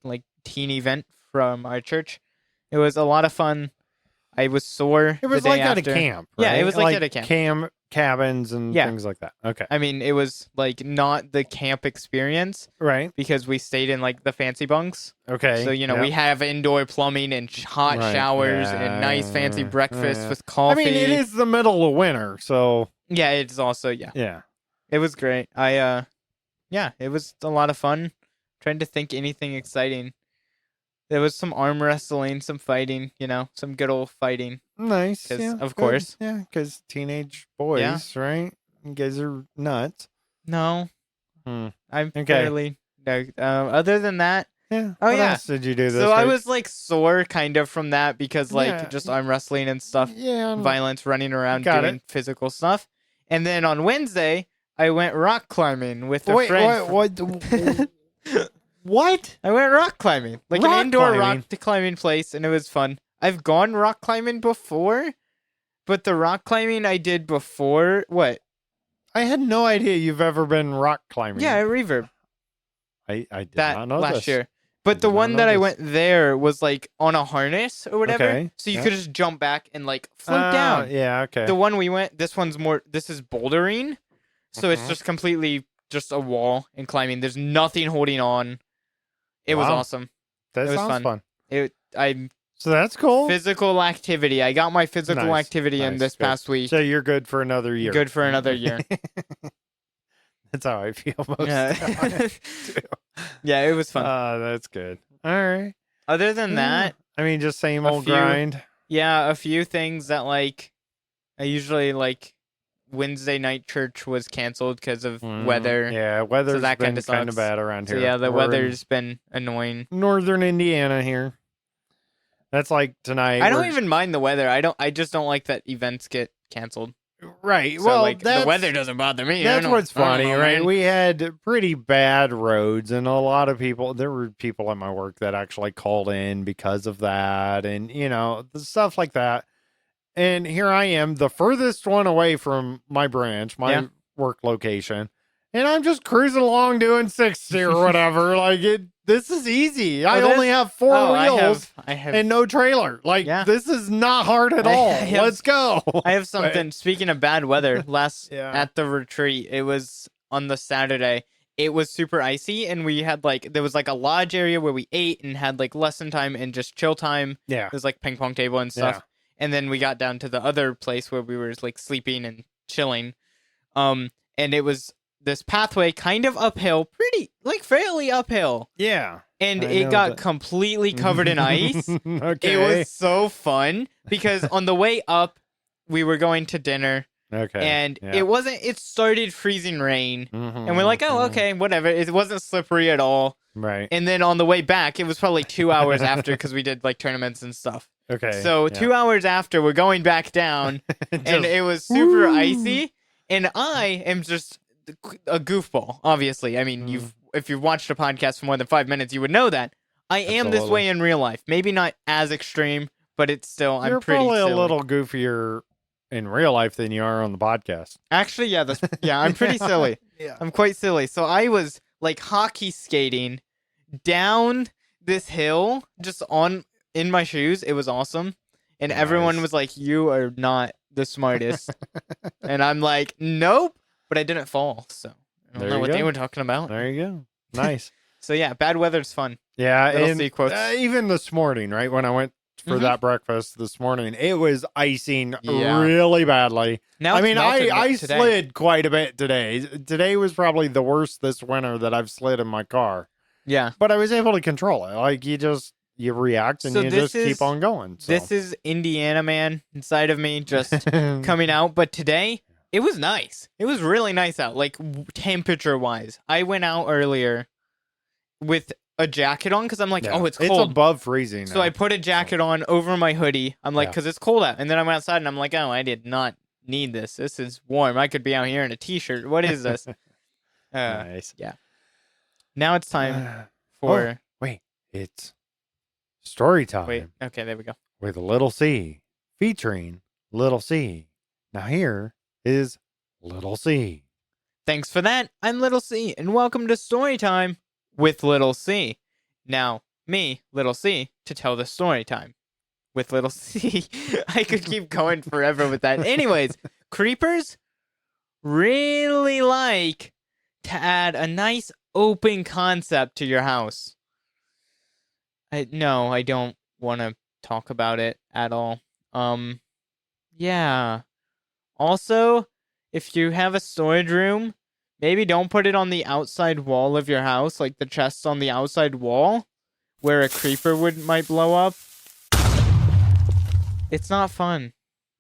teen event from our church. It was a lot of fun. I was sore. It was the day like at a after. camp, right? Yeah, it was like at a camp. Cabins and Yeah. things like that. Okay. I mean, it was not the camp experience Right. because we stayed in the fancy bunks. Okay. So we have indoor plumbing and hot Right. showers and nice fancy breakfast yeah. with coffee. I mean, it is the middle of winter, so Yeah, it's also yeah. It was great. It was a lot of fun. Trying to think anything exciting. There was some arm wrestling, some fighting, some good old fighting. Nice. 'Cause, Yeah, of good. course. Yeah, because teenage boys, right? You guys are nuts. No, Hmm. I'm Okay. fairly. No, other than that, Yeah. Oh, what yeah. else did you do this so I week? was sore kind of from that because Yeah. just arm wrestling and stuff, Yeah. violence, running around Got doing physical stuff, and then on Wednesday I went rock climbing with a Wait, friend. what? What? I went rock climbing, an Rock indoor climbing? rock climbing place, and it was fun. I've gone rock climbing before, but the rock climbing I did before, what? I had no idea you've ever been rock climbing. Yeah, Reverb. I did That not know last this. year. But did the not one know that I this. went there was on a harness or whatever, Okay, so you yeah. could just jump back and float down. Yeah. Okay. The one we went, this is bouldering, so it's just completely just a wall and climbing. There's nothing holding on. It was Wow. awesome. that it was sounds fun. I'm So that's cool. physical activity. I got my physical Nice, activity in nice, this good. past week. So you're good for another year. Good for another year. That's how I feel most Yeah. of the time, too. Yeah, it was fun. That's good. All right. Other than that, I mean, just same a old few- grind. yeah, a few things that I usually Wednesday night church was canceled because of weather. Yeah, weather's that been kinda kind of sucks. bad around So here. yeah, the We're in weather's been annoying. northern Indiana here. That's like tonight. I don't we're- even mind the weather. I just don't like that events get canceled. Right. So well, the that's, weather doesn't bother me. That's what's I don't funny, know, right? man. We had pretty bad roads, and a lot of people. There were people at my work that actually called in because of that, and the stuff like that. And here I am, the furthest one away from my branch, my Yeah. work location, and I'm just cruising along doing 60 or whatever. This is easy. I there's- only have four wheels I have and no trailer. Yeah. This is not hard at I all. have- Let's go. I have something. Speaking of bad weather, Yeah. at the retreat, it was on the Saturday. It was super icy, and we had there was a lodge area where we ate and had lesson time and just chill time. Yeah. There's ping pong table and stuff. Yeah. And then we got down to the other place where we were sleeping and chilling. And it was this pathway kind of uphill, pretty fairly uphill. Yeah. And I it know got that. completely covered in ice. Okay. It was so fun because on the way up, we were going to dinner, okay. and Yeah. it started freezing rain. Mhm, And we're like, oh, mhm. okay, whatever. It wasn't slippery at all. Right. And then on the way back, it was probably 2 hours after because we did tournaments and stuff. Okay. So 2 hours after, we're going back down, and it was super Woo. icy. And I am just a goofball, obviously. I mean, if you've watched a podcast for more than 5 minutes, you would know that. I am this way in real life. Maybe not as extreme, but it's still, You're I'm pretty probably silly. a little goofier in real life than you are on the podcast. Actually, yeah, I'm pretty silly. Yeah. I'm quite silly. So I was hockey skating down this hill just in my shoes. It was awesome. And everyone Nice. was like, you are not the smartest. And I'm like, nope. But I didn't fall. So I don't There know you what go. they were talking about. There you go. Nice. So yeah, bad weather's fun. Yeah. Little And sea quotes. even this morning, right? When I went for Mhm. that breakfast this morning, it was icing Yeah. really badly. Now I it's mean, melted I today. slid quite a bit today. Today was probably the worst this winter that I've slid in my car. Yeah. But I was able to control it. You react and So you this just keep is- on going. So. This is Indiana man inside of me just coming out. But today, it was nice. It was really nice out, temperature wise. I went out earlier with a jacket on because I'm like, Yeah. oh, it's It's cold. above freezing. So now. I put a jacket on over my hoodie. I'm like, Yeah. because it's cold out. And then I went outside and I'm like, oh, I did not need this. This is warm. I could be out here in a t-shirt. What is this? Nice. Now it's time for... Wait, it's story time Wait, okay, there we go. with Little C, featuring Little C. Now here is Little C. Thanks for that. I'm Little C, and welcome to Story Time with Little C. Now, me, Little C, to tell the story time with Little C. I could keep going forever with that. Anyways, creepers really like to add a nice open concept to your house. No, I don't want to talk about it at all. Yeah. Also, if you have a storage room, maybe don't put it on the outside wall of your house, like the chests on the outside wall, where a creeper might blow up. It's not fun.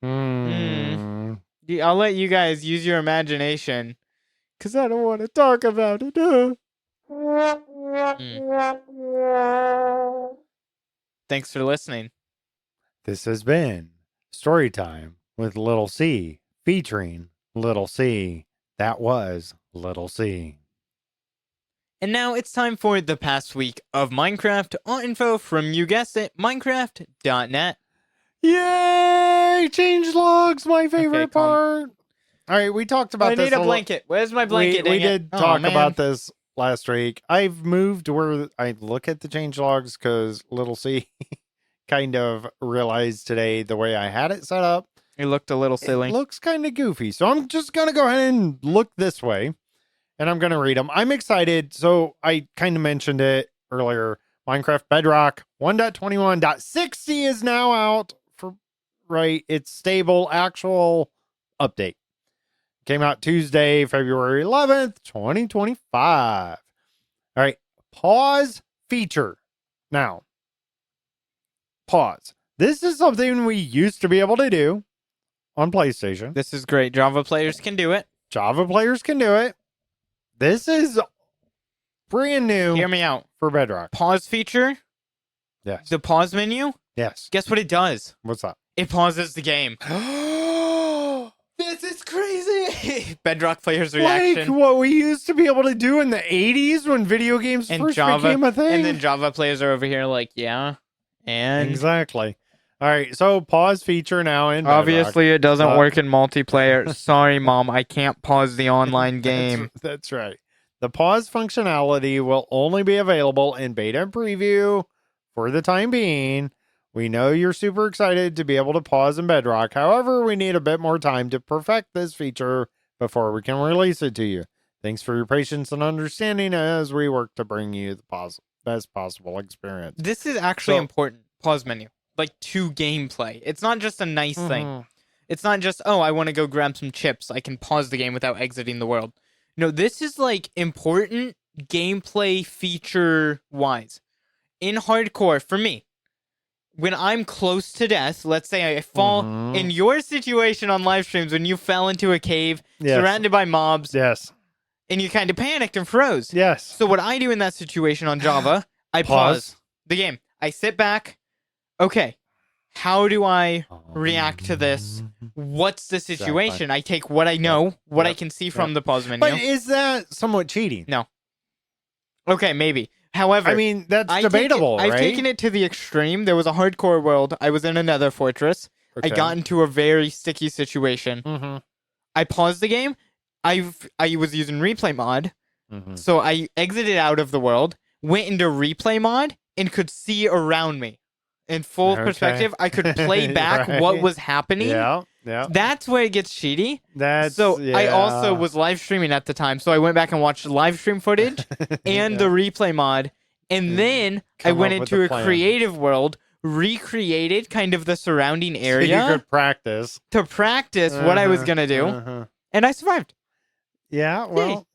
I'll let you guys use your imagination, because I don't want to talk about it. Thanks for listening. This has been Story Time with Little C, featuring Little C. That was Little C. And now it's time for the past week of Minecraft. All info from, you guessed it, Minecraft.net. Yay! Changelogs, my favorite part. All right, we talked about this. I need a blanket. Where's my blanket? We did talk about this last week. I've moved where I look at the changelogs because Little C kind of realized today the way I had it set up. It looked a little silly. It looks kind of goofy. So I'm just going to go ahead and look this way, and I'm going to read them. I'm excited. So I kind of mentioned it earlier. Minecraft Bedrock 1.21.60 is now out for, right? It's stable, actual update. Came out Tuesday, February 11th, 2025. All right. Pause feature. Now, pause. This is something we used to be able to do on PlayStation. This is great. Java players can do it. Java players can do it. This is brand new. Hear me out. For Bedrock. Pause feature. Yes. The pause menu. Yes. Guess what it does? What's that? It pauses the game. This is crazy. Bedrock players' reaction. Like what we used to be able to do in the 80s when video games first became a thing. And then Java players are over here like, yeah. And exactly. All right, so pause feature now in Bedrock. Obviously, it doesn't work in multiplayer. Sorry, Mom, I can't pause the online game. That's right. The pause functionality will only be available in beta preview for the time being. We know you're super excited to be able to pause in Bedrock. However, we need a bit more time to perfect this feature before we can release it to you. Thanks for your patience and understanding as we work to bring you the best possible experience. This is actually important. Pause menu. Like to gameplay. It's not just a nice thing. It's not just, oh, I want to go grab some chips. I can pause the game without exiting the world. No, this is like important gameplay feature wise. In hardcore, for me, when I'm close to death, let's say I fall in your situation on live streams when you fell into a cave, surrounded by mobs. Yes. And you kind of panicked and froze. Yes. So what I do in that situation on Java, I pause the game. I sit back. Okay, how do I react to this? What's the situation? Exactly. I take what I know, what I can see from the pause menu. But is that somewhat cheating? No. Okay, maybe. However, I mean, that's debatable, right? I've taken it to the extreme. There was a hardcore world. I was in another fortress. Okay. I got into a very sticky situation. I paused the game. I was using replay mod. So I exited out of the world, went into replay mod, and could see around me. In full perspective, I could play back what was happening. Yeah. That's where it gets cheaty. I also was live streaming at the time, so I went back and watched live stream footage and the replay mod, and then I went into a creative world, recreated kind of the surrounding area. So you could practice. To practice what I was going to do, and I survived. Yeah, well,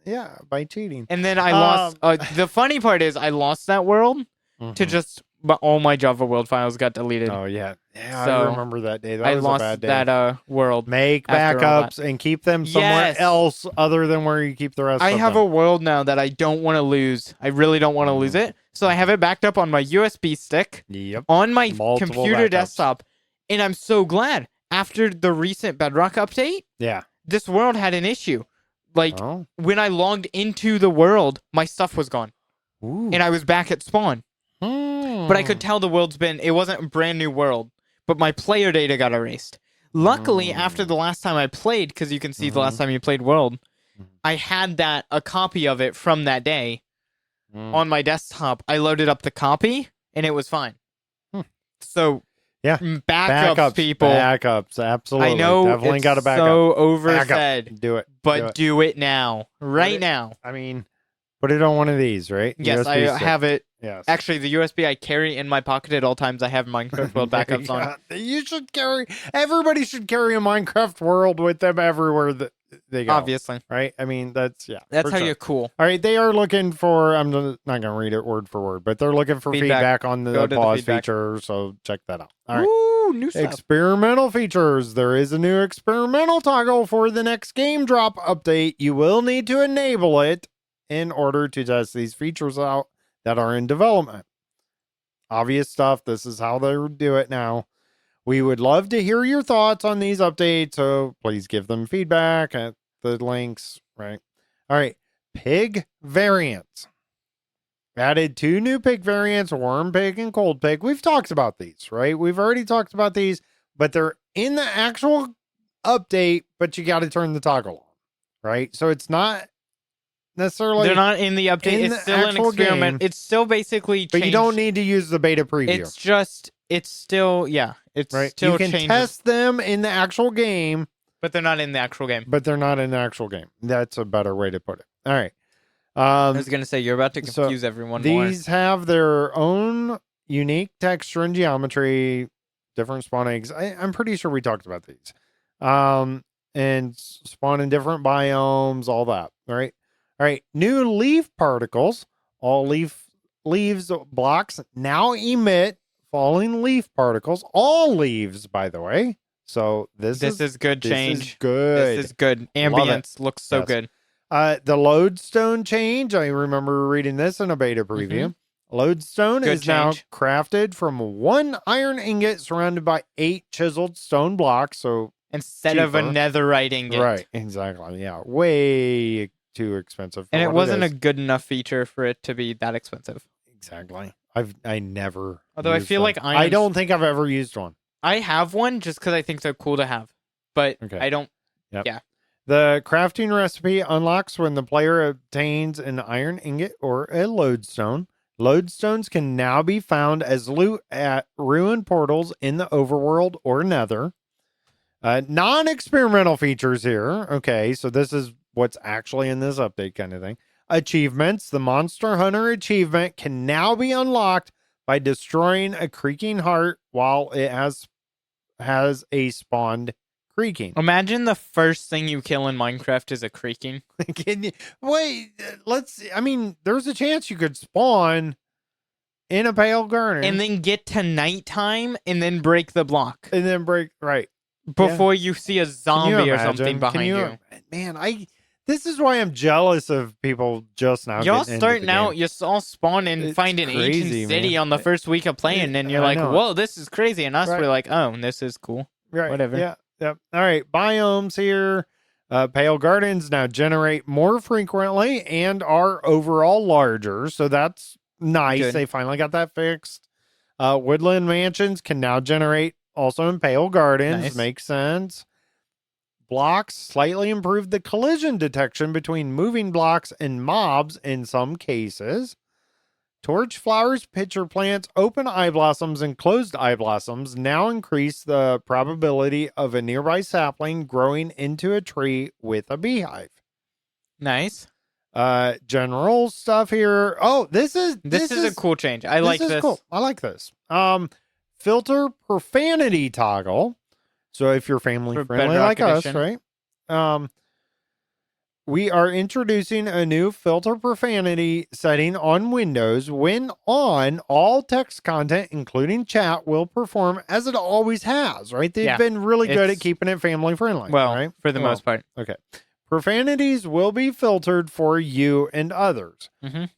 by cheating. And then I lost... the funny part is I lost that world to just... But all my Java world files got deleted. Oh, yeah. Yeah, so I remember that day. That was lost a bad day. That world. Make backups and keep them somewhere else other than where you keep the rest of them. I have a world now that I don't want to lose. I really don't want to lose it. So I have it backed up on my USB stick, on my computer desktop. And I'm so glad. After the recent Bedrock update, this world had an issue. Like, when I logged into the world, my stuff was gone. And I was back at spawn. But I could tell the world's it wasn't a brand new world, but my player data got erased. Luckily, after the last time I played, because you can see the last time you played World, I had a copy of it from that day on my desktop. I loaded up the copy, and it was fine. So, yeah, backups, people. Backups, absolutely. I know Definitely it's got a backup. so oversaid. Do it. But do it now. Right now. I mean, put it on one of these, right? Yes, USB I stick. have it. Yes. Actually, the USB I carry in my pocket at all times. I have Minecraft World backups on. You should carry. Everybody should carry a Minecraft World with them everywhere that they go. Obviously, right? I mean, that's how you're cool. All right, they are looking for. I'm not going to read it word for word, but they're looking for feedback on the pause feature. So check that out. All right. Ooh, new stuff. Experimental features. There is a new experimental toggle for the next game drop update. You will need to enable it in order to test these features out that are in development. Obvious stuff. This is how they do it now. We would love to hear your thoughts on these updates, so please give them feedback at the links, right? All right. Pig variants. Added 2 new pig variants, worm pig and cold pig. We've talked about these, right? We've already talked about these, but they're in the actual update, but you got to turn the toggle on, right? So it's not necessarily. They're not in the update. It's still an experiment. It's still basically changed. But you don't need to use the beta preview. It's still, it's right. still you can changes. test them in the actual game. But they're not in the actual game. That's a better way to put it. All right. I was going to say, you're about to confuse everyone more. These have their own unique texture and geometry, different spawn eggs. I'm pretty sure we talked about these. And spawn in different biomes, all that. All right. All right. New leaf particles. All leaves blocks now emit falling leaf particles. All leaves, by the way. So this is good change. This is good. This is good. Ambience looks so good. The lodestone change. I remember reading this in a beta preview. Lodestone is now crafted from 1 iron ingot surrounded by 8 chiseled stone blocks. So instead of a netherite ingot. Right. Exactly. Yeah. Way too expensive. And it wasn't a good enough feature for it to be that expensive. Exactly. I never. Although I feel like I don't think I've ever used one. I have one just because I think they're cool to have, but I don't. Yep. Yeah. The crafting recipe unlocks when the player obtains an iron ingot or a lodestone. Lodestones can now be found as loot at ruined portals in the overworld or nether. Non-experimental features here. Okay, so this is what's actually in this update kind of thing. Achievements. The Monster Hunter achievement can now be unlocked by destroying a creaking heart while it has a spawned creaking. Imagine the first thing you kill in Minecraft is a creaking. There's a chance you could spawn in a pale garden. And then get to nighttime and then break the block. Right. Before you see a zombie or something behind you. Man, this is why I'm jealous of people just now. Y'all starting out, you all spawn and find an ancient city on the first week of playing, and you're like, whoa, this is crazy. And us, we're like, oh, this is cool. Right. Whatever. Yeah. All right. Biomes here. Pale gardens now generate more frequently and are overall larger. So that's nice. Good. They finally got that fixed. Woodland mansions can now generate also in pale gardens. Nice. Makes sense. Blocks slightly improved the collision detection between moving blocks and mobs in some cases. Torch flowers, pitcher plants, open eye blossoms, and closed eye blossoms now increase the probability of a nearby sapling growing into a tree with a beehive. Nice. General stuff here. Oh, this is a cool change. I like this. Cool. I like this. Filter profanity toggle. So if you're family friendly like us, right? We are introducing a new filter profanity setting on Windows. When on, all text content, including chat, will perform as it always has, right? They've been really good at keeping it family friendly. Well, right? For the most part. Okay. Profanities will be filtered for you and others.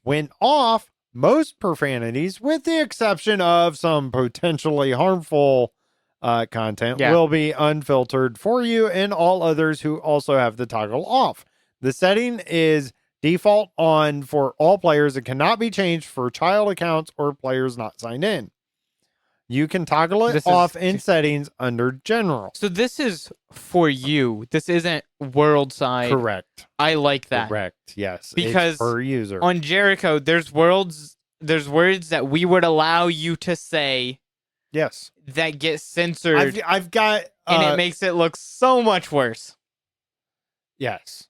When off, most profanities, with the exception of some potentially harmful content, will be unfiltered for you and all others who also have the toggle off. The setting is default on for all players and cannot be changed for child accounts or players not signed in. You can toggle it off in settings under general. So this is for you. This isn't world side. Correct. I like that. Correct. Yes. Because it's per user. on Jericho, there's words that we would allow you to say. Yes. That get censored. I've got and it makes it look so much worse. Yes.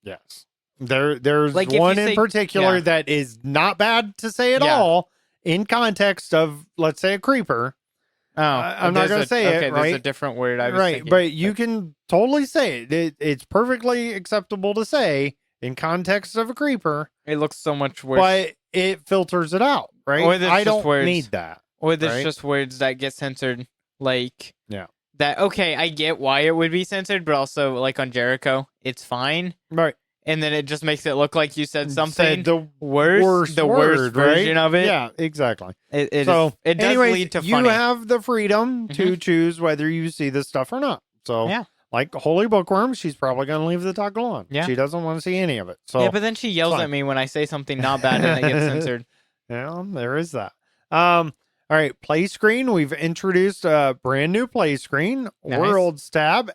Yes. There's like one in particular that is not bad to say at all in context of, let's say, a creeper. Oh, I'm not going to say it, right? There's a different word I was thinking. But you can totally say it. It's perfectly acceptable to say in context of a creeper. It looks so much worse. But it filters it out, right? Or I don't need that. Or there's just words that get censored, like... Yeah. That, okay, I get why it would be censored, but also, like on Jericho, it's fine. Right. And then it just makes it look like you said something the worst version of it. Yeah, exactly. It does lead to funny. You have the freedom to choose whether you see this stuff or not. So, like Holy Bookworm, she's probably going to leave the toggle on. Yeah. She doesn't want to see any of it. So yeah, but then she yells at me when I say something not bad and it gets censored. Yeah, there is that. All right, play screen. We've introduced a brand new play screen. Nice. Worlds tab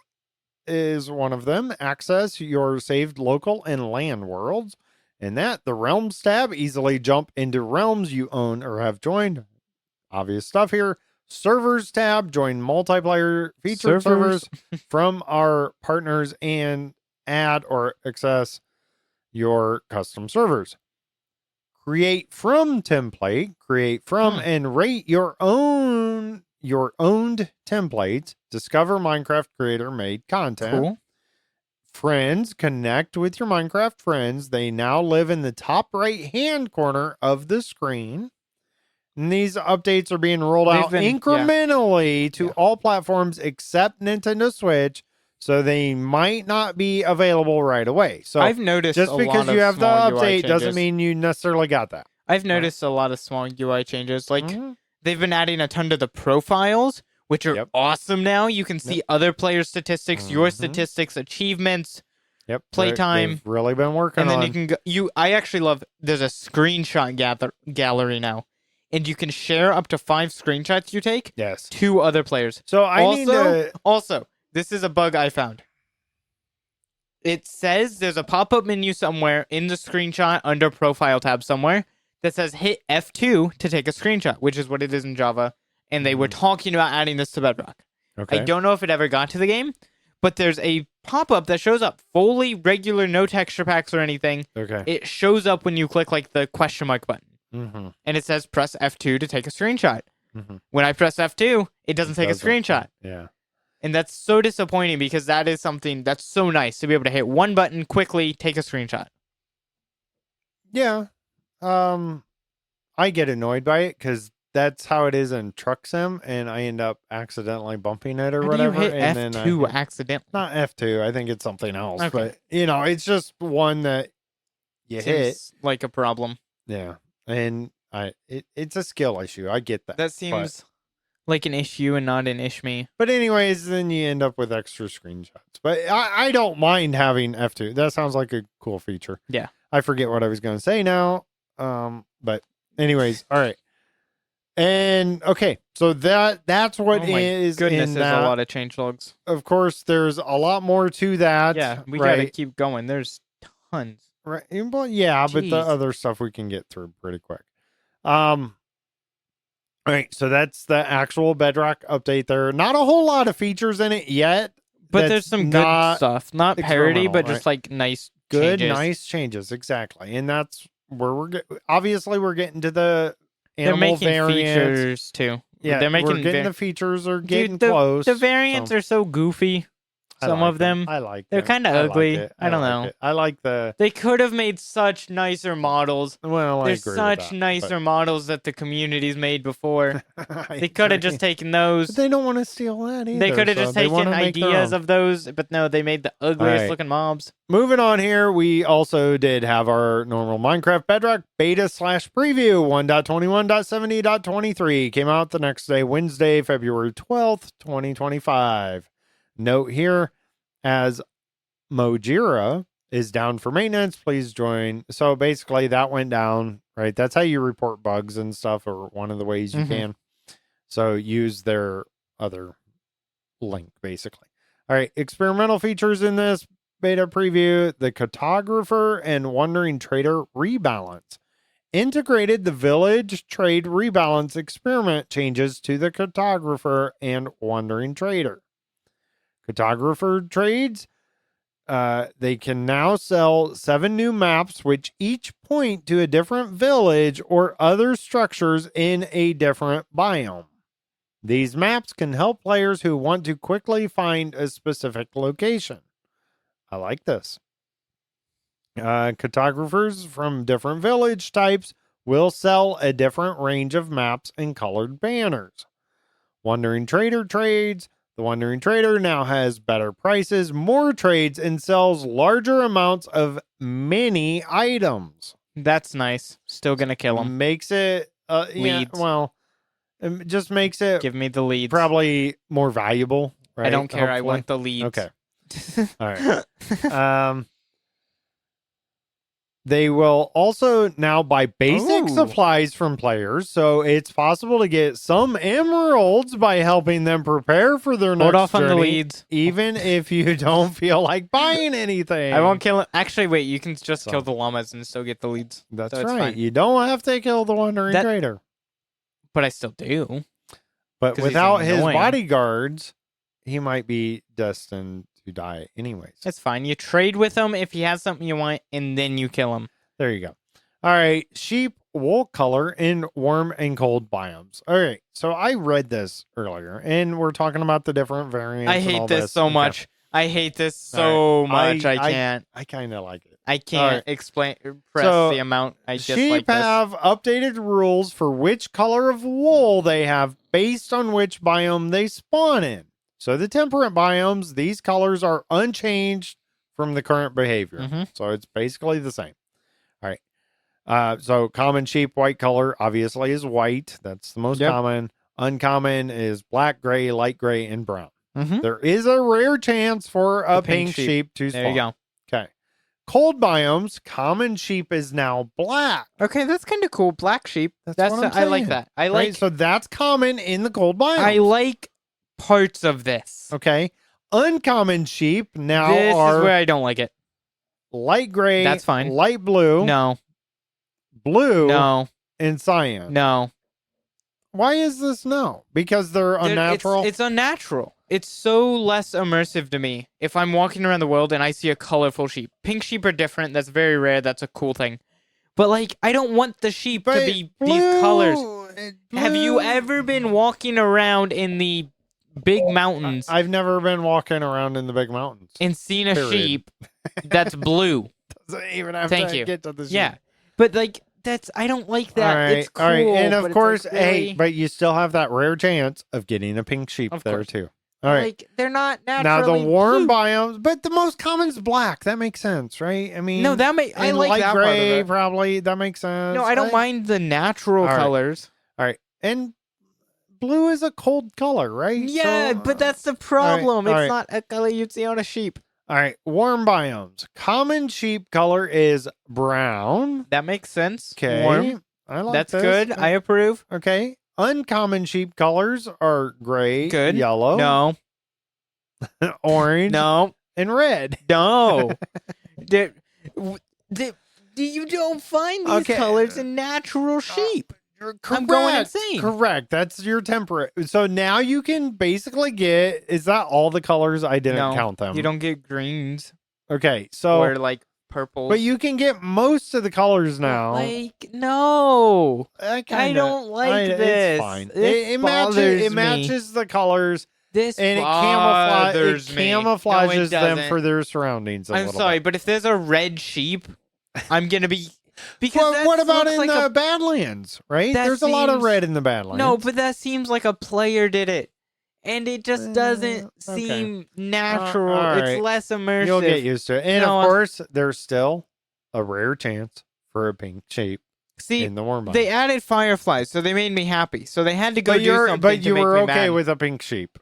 is one of them. Access your saved local and land worlds. In that, the Realms tab, easily jump into realms you own or have joined. Obvious stuff here. Servers tab, join multiplayer featured servers from our partners and add or access your custom servers. Create from template, and rate your owned templates. Discover Minecraft creator made content. Cool. Friends, connect with your Minecraft friends. They now live in the top right hand corner of the screen. And these updates are being rolled out incrementally to all platforms except Nintendo Switch. So they might not be available right away. So I've noticed just because you have the update doesn't mean you necessarily got that. I've noticed a lot of small UI changes. Like they've been adding a ton to the profiles, which are awesome now. You can see other players' statistics, your statistics, achievements, playtime. They've really been working on. And then you can go. I actually love. There's a screenshot gallery now, and you can share up to 5 screenshots you take. Yes. To other players. So also. This is a bug I found. It says there's a pop-up menu somewhere in the screenshot under Profile tab somewhere that says hit F2 to take a screenshot, which is what it is in Java. And they were talking about adding this to Bedrock. Okay. I don't know if it ever got to the game, but there's a pop-up that shows up fully regular, no texture packs or anything. Okay. It shows up when you click like the question mark button. And it says press F2 to take a screenshot. When I press F2, it doesn't take a screenshot. Yeah. And that's so disappointing because that is something that's so nice to be able to hit one button, quickly take a screenshot. Yeah. I get annoyed by it because that's how it is in Truck Sim, and I end up accidentally bumping it or whatever. Do you hit and F2 accidentally? Not F2. I think it's something else. Okay. But, it's just one that you hit. Like a problem. Yeah. And it's a skill issue. I get that. That seems... like an issue and not an ishme. But anyways, then you end up with extra screenshots. But I don't mind having F2. That sounds like a cool feature. Yeah. I forget what I was going to say now. But anyways, all right. And okay, so that's what is goodness, in there's that. A lot of changelogs. Of course, there's a lot more to that. Yeah, we got to keep going. There's tons. Right. Well, yeah, but the other stuff we can get through pretty quick. All right, so that's the actual Bedrock update there. Not a whole lot of features in it yet. But there's some good stuff. Not parody, but just like nice changes. Nice changes, exactly. And that's where we're getting to the animal making variants. Features too. Yeah, they're making we're getting the features are getting close. The variants are so goofy. Some of them. I like They're kind of ugly. I don't know. I like the... They could have made such nicer models. Well, There's such nicer models that the community's made before. They could have just taken those. But they don't want to steal that either. They could have just taken ideas of those, but no, they made the ugliest looking mobs. Moving on here, we also did have our normal Minecraft Bedrock beta/preview 1.21.70.23. Came out the next day, Wednesday, February 12th, 2025. Note here, as Mojang is down for maintenance, please join. So basically that went down, right? That's how you report bugs and stuff, or one of the ways you can. So use their other link, basically. All right, experimental features in this beta preview: the cartographer and wandering trader rebalance. Integrated the village trade rebalance experiment changes to the cartographer and wandering trader. Cartographer trades, they can now sell 7 new maps, which each point to a different village or other structures in a different biome. These maps can help players who want to quickly find a specific location. I like this. Cartographers from different village types will sell a different range of maps and colored banners. Wandering Trader trades. The Wandering Trader now has better prices, more trades, and sells larger amounts of many items. That's nice. Still gonna kill him. Makes it Leads. well, it just makes it Give me the leads. probably more valuable. Right? I don't care. I Hopefully. want the leads. Okay. All right. They will also now buy basic Ooh. supplies from players, so it's possible to get some emeralds by helping them prepare for their next Hold off journey, on the leads. even if you don't feel like buying anything. I won't kill him. Actually, wait. You can just So- kill the llamas and still get the leads. That's so it's right. fine. You don't have to kill the Wandering That- Trader. But I still do. But 'cause he's without his annoying. bodyguards, he might be destined to die anyways. It's fine. You trade with him if he has something you want, and then you kill him. There you go. All right. Sheep wool color in warm and cold biomes. All right. So I read this earlier, and we're talking about the different variants. I and hate all this so Okay. much. I hate this All so right. much. I- I can't. I kind of like it. I can't right. explain. Press So, the amount I dislike Sheep this. have updated rules for which color of wool they have based on which biome they spawn in. So the temperate biomes, these colors are unchanged from the current behavior. Mhm. So it's basically the same. All right. So common sheep white color obviously is white. That's the most Yep. common. Uncommon is black, gray, light gray, and brown. Mhm. There is a rare chance for a The pink pink sheep. sheep to spawn. There you go. Okay. Cold biomes, common sheep is now black. Okay, that's kind of cool. Black sheep. That's what I'm I like saying. that. I Right? like. So that's common in the cold biomes. I like parts of this. Okay. Uncommon sheep now This are is where I don't like it. light gray, That's fine. light blue, No. blue, No. and cyan. No. Why is this no? Because they're unnatural. It's unnatural. It's so less immersive to me if I'm walking around the world and I see a colorful sheep. Pink sheep are different. That's very rare. That's a cool thing. But, like, I don't want the sheep to But be these colors. Have you blue- ever been walking around in the big mountains I've never been walking around in the big mountains. and seen a Period. sheep that's blue? Doesn't even have Thank to you. get to the sheep. Yeah. But, like, I don't like that. All right, It's cool. all right. And but of it's course, like, hey, really- but you still have that rare chance of getting a pink sheep Of there course. too. All right. Like, they're not Now naturally the warm blue. biomes, but the most common is black. That makes sense, right? I mean, No, that I and like light that gray, part of it. probably that makes sense. No, I don't right? mind the natural All right. colors. All right, and blue is a cold color, right? Yeah, So, but that's the problem. all right. It's not a color you'd see on a sheep. all right. Warm biomes. Common sheep color is brown. That makes sense. Okay, Warm. I like That's this. good. I approve. Okay. Uncommon sheep colors are gray, Good. yellow, No. orange, No. and red. No. Do you don't find these Okay. colors in natural sheep? You're I'm going correct. insane. Correct. That's your temperate. So now you can basically get. Is that all the colors? I didn't No, count them. You don't get greens Okay. So, or like purples. but you can get most of the colors now. Like, no. I don't like this. It's fine. This It matches. bothers It me. matches the colors, This and it bothers me. camouflages No, it them doesn't. for their surroundings. A I'm little sorry, bit. but if there's a red sheep, I'm gonna be because Well, that what about looks in like the a Badlands? Right? That There's a lot of seems- red in the Badlands. no, but that seems like a player did it, and it just doesn't okay. seem natural. all It's right. less immersive. You'll get used to it. And No, of course, there's still a rare chance for a pink sheep See, in the warm biome. they added fireflies, so they made me happy. So they had to go but do you're something but to you make were me okay mad. with a pink sheep.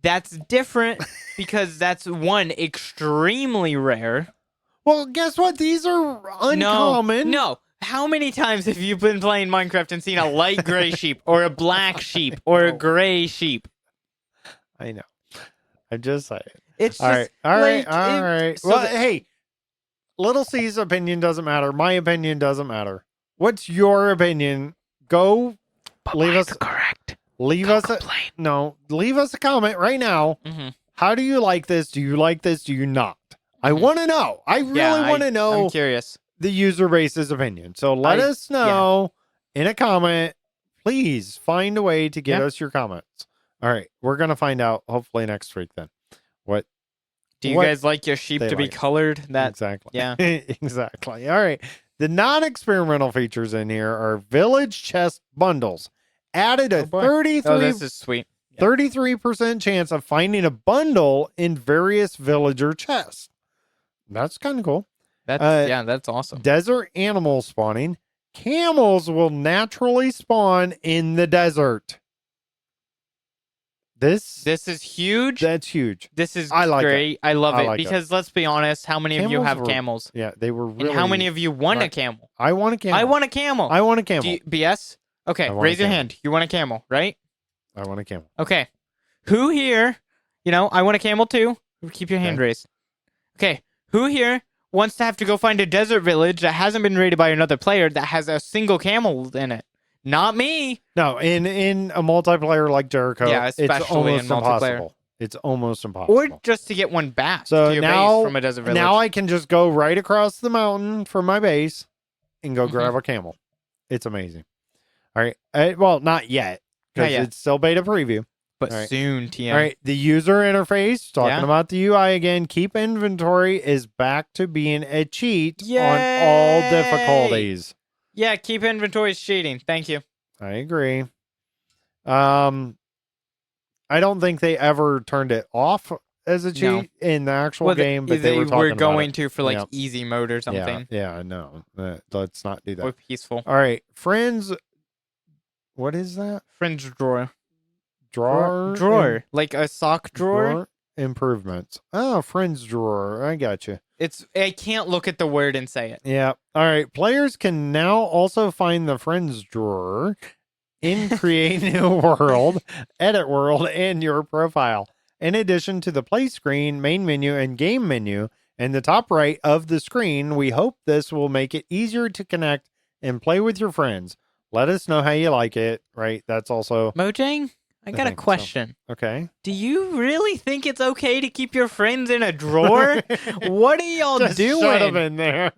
That's different because that's one extremely rare. Well, guess what? These are uncommon. No, How many times have you been playing Minecraft and seen a light gray sheep or a black sheep or a gray sheep? I know. I'm just saying. It's All just right. like, All right. so Well, hey, Little C's opinion doesn't matter. My opinion doesn't matter. What's your opinion? Go leave us correct. leave us leave us a comment right now. Mhm. How do you like this? Do you like this? Do you not? I want to know. I really want to know I'm curious. the user base's opinion. So let us know in a comment. Please find a way to get us your comments. All right. We're going to find out hopefully next week then. What Do you guys like your sheep to be colored? Exactly. Yeah. Exactly. All right. The non-experimental features in here are village chest bundles. Added a 33% chance of finding a bundle in various villager chests. That's kind of cool. That's awesome. Desert animal spawning. Camels will naturally spawn in the desert. This is huge. That's huge. This is I like great. it. I love I it like because let's be honest, how many of you have camels? Yeah, they were really. And how many of you want a camel? I want a camel. I want a camel. I want a camel. BS? Okay, raise your hand. You want a camel, right? I want a camel. Okay. Who here, I want a camel too. Keep your hand raised. Okay. Who here wants to have to go find a desert village that hasn't been raided by another player that has a single camel in it? Not me. No, in a multiplayer like Jericho, especially it's almost in multiplayer. impossible. It's almost impossible. Or just to get one back so to your now, base from a desert village. Now I can just go right across the mountain from my base and go grab a camel. It's amazing. All right. Well, not yet because it's still beta preview. But soon, TM. All right. The user interface, talking about the UI again, keep inventory is back to being a cheat on all difficulties. Yeah, keep inventory is cheating. Thank you. I agree. I don't think they ever turned it off as a cheat in the actual game, but they were talking going about to for like easy mode or something. Yeah, no. Let's not do that. Or peaceful. All right, friends. What is that? Friends drawer. Drawer. Like a sock drawer? Improvements. Oh, friends drawer. I got you. I can't look at the word and say it. Yeah. All right. Players can now also find the friends drawer in Create New World, Edit World, and your profile. In addition to the play screen, main menu, and game menu, in the top right of the screen, we hope this will make it easier to connect and play with your friends. Let us know how you like it, right? That's also... Mojang, I got a question. So. Okay. Do you really think it's okay to keep your friends in a drawer? What are y'all doing? Shut them in there.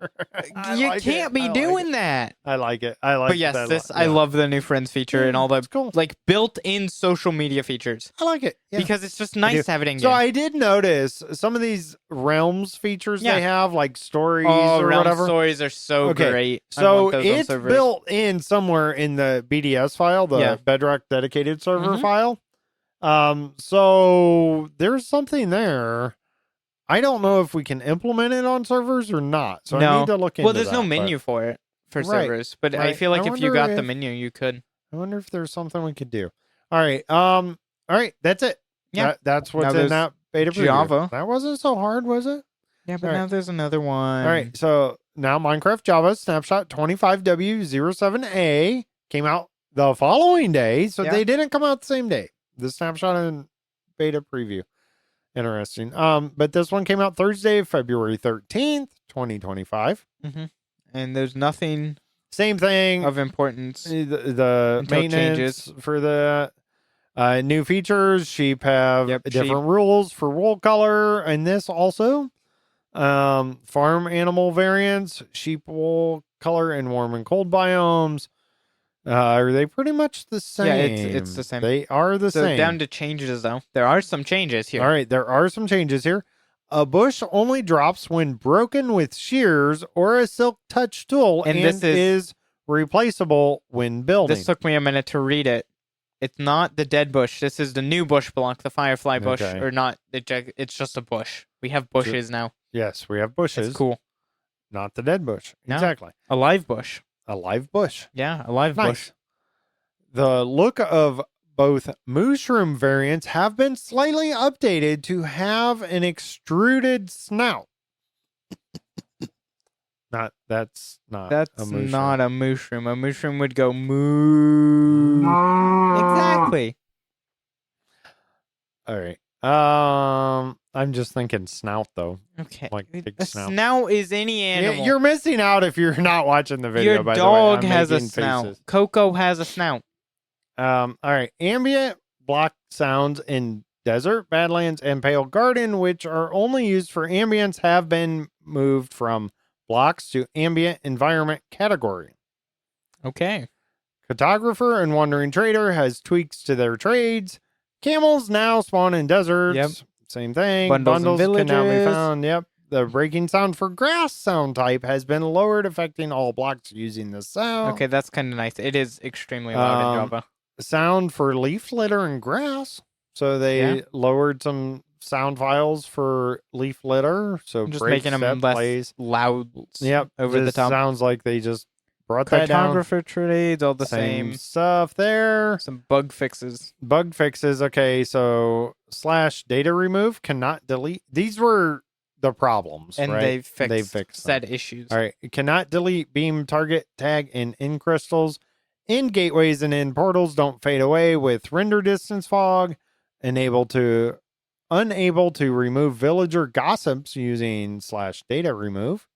You can't be doing that. I like it. I like it. But yes, I love the new friends feature and all the like built-in social media features. I like it. Because it's just nice to have it in game. So I did notice some of these realms features they have, like stories or realm whatever. Stories are so great. So it's built in somewhere in the BDS file, the Bedrock dedicated server file. So there's something there. I don't know if we can implement it on servers or not. So I need to look into Well, there's no menu for it for servers, but I feel like if you got the menu, you could. I wonder if there's something we could do. All right, that's it. Yeah. That's what's in that beta preview. Java. That wasn't so hard, was it? Yeah, but now there's another one. All right, so now Minecraft Java Snapshot 25W07A came out the following day, so they didn't come out the same day. The snapshot and beta preview. Interesting. But this one came out Thursday, February 13th, 2025. And there's nothing same thing of importance. The maintenance for the new features. Sheep have different rules for wool color, and this also farm animal variants, sheep wool color in warm and cold biomes. Are they pretty much the same? Yeah, it's the same. They are the same. Down to changes, though. There are some changes here. All right, there are some changes here. A bush only drops when broken with shears or a silk touch tool, and this is replaceable when building. This took me a minute to read it. It's not the dead bush. This is the new bush block, the firefly bush, or not. It's just a bush. We have bushes now. Yes, we have bushes. It's cool. Not the dead bush. No. Exactly. A live bush. A live bush. Yeah, a live bush. The look of both mushroom variants have been slightly updated to have an extruded snout. That's not a That's mushroom. not a mushroom. A mushroom would go moo. Exactly. All right. I'm just thinking snout though. Okay. Like big A snout. snout is any Yeah, animal. you're missing out if you're not watching the video. Your By the way, dog I'm has a making snout. faces. Coco has a snout. All right. Ambient block sounds in desert, badlands, and pale garden, which are only used for ambience, have been moved from blocks to ambient environment category. Okay. Cartographer and wandering trader has tweaks to their trades. Camels now spawn in deserts. Yep. Same thing. Bundles and can now be villages. found. Yep. The breaking sound for grass sound type has been lowered, affecting all blocks using the sound. Okay, that's kind of nice. It is extremely loud in Java. Sound for leaf litter and grass. So they lowered some sound files for leaf litter. So Just break, making them step, less plays. loud. Yep. Over the top. Sounds like they just brought that down. Cartographer trades, all the same. Stuff there. Some bug fixes. Bug fixes. Okay, so / data remove cannot delete. These were the problems, And right? they fixed them. said issues. All right, it cannot delete beam, target, tag, and in crystals. In gateways and in portals don't fade away with render distance fog. Unable to remove villager gossips using / data remove.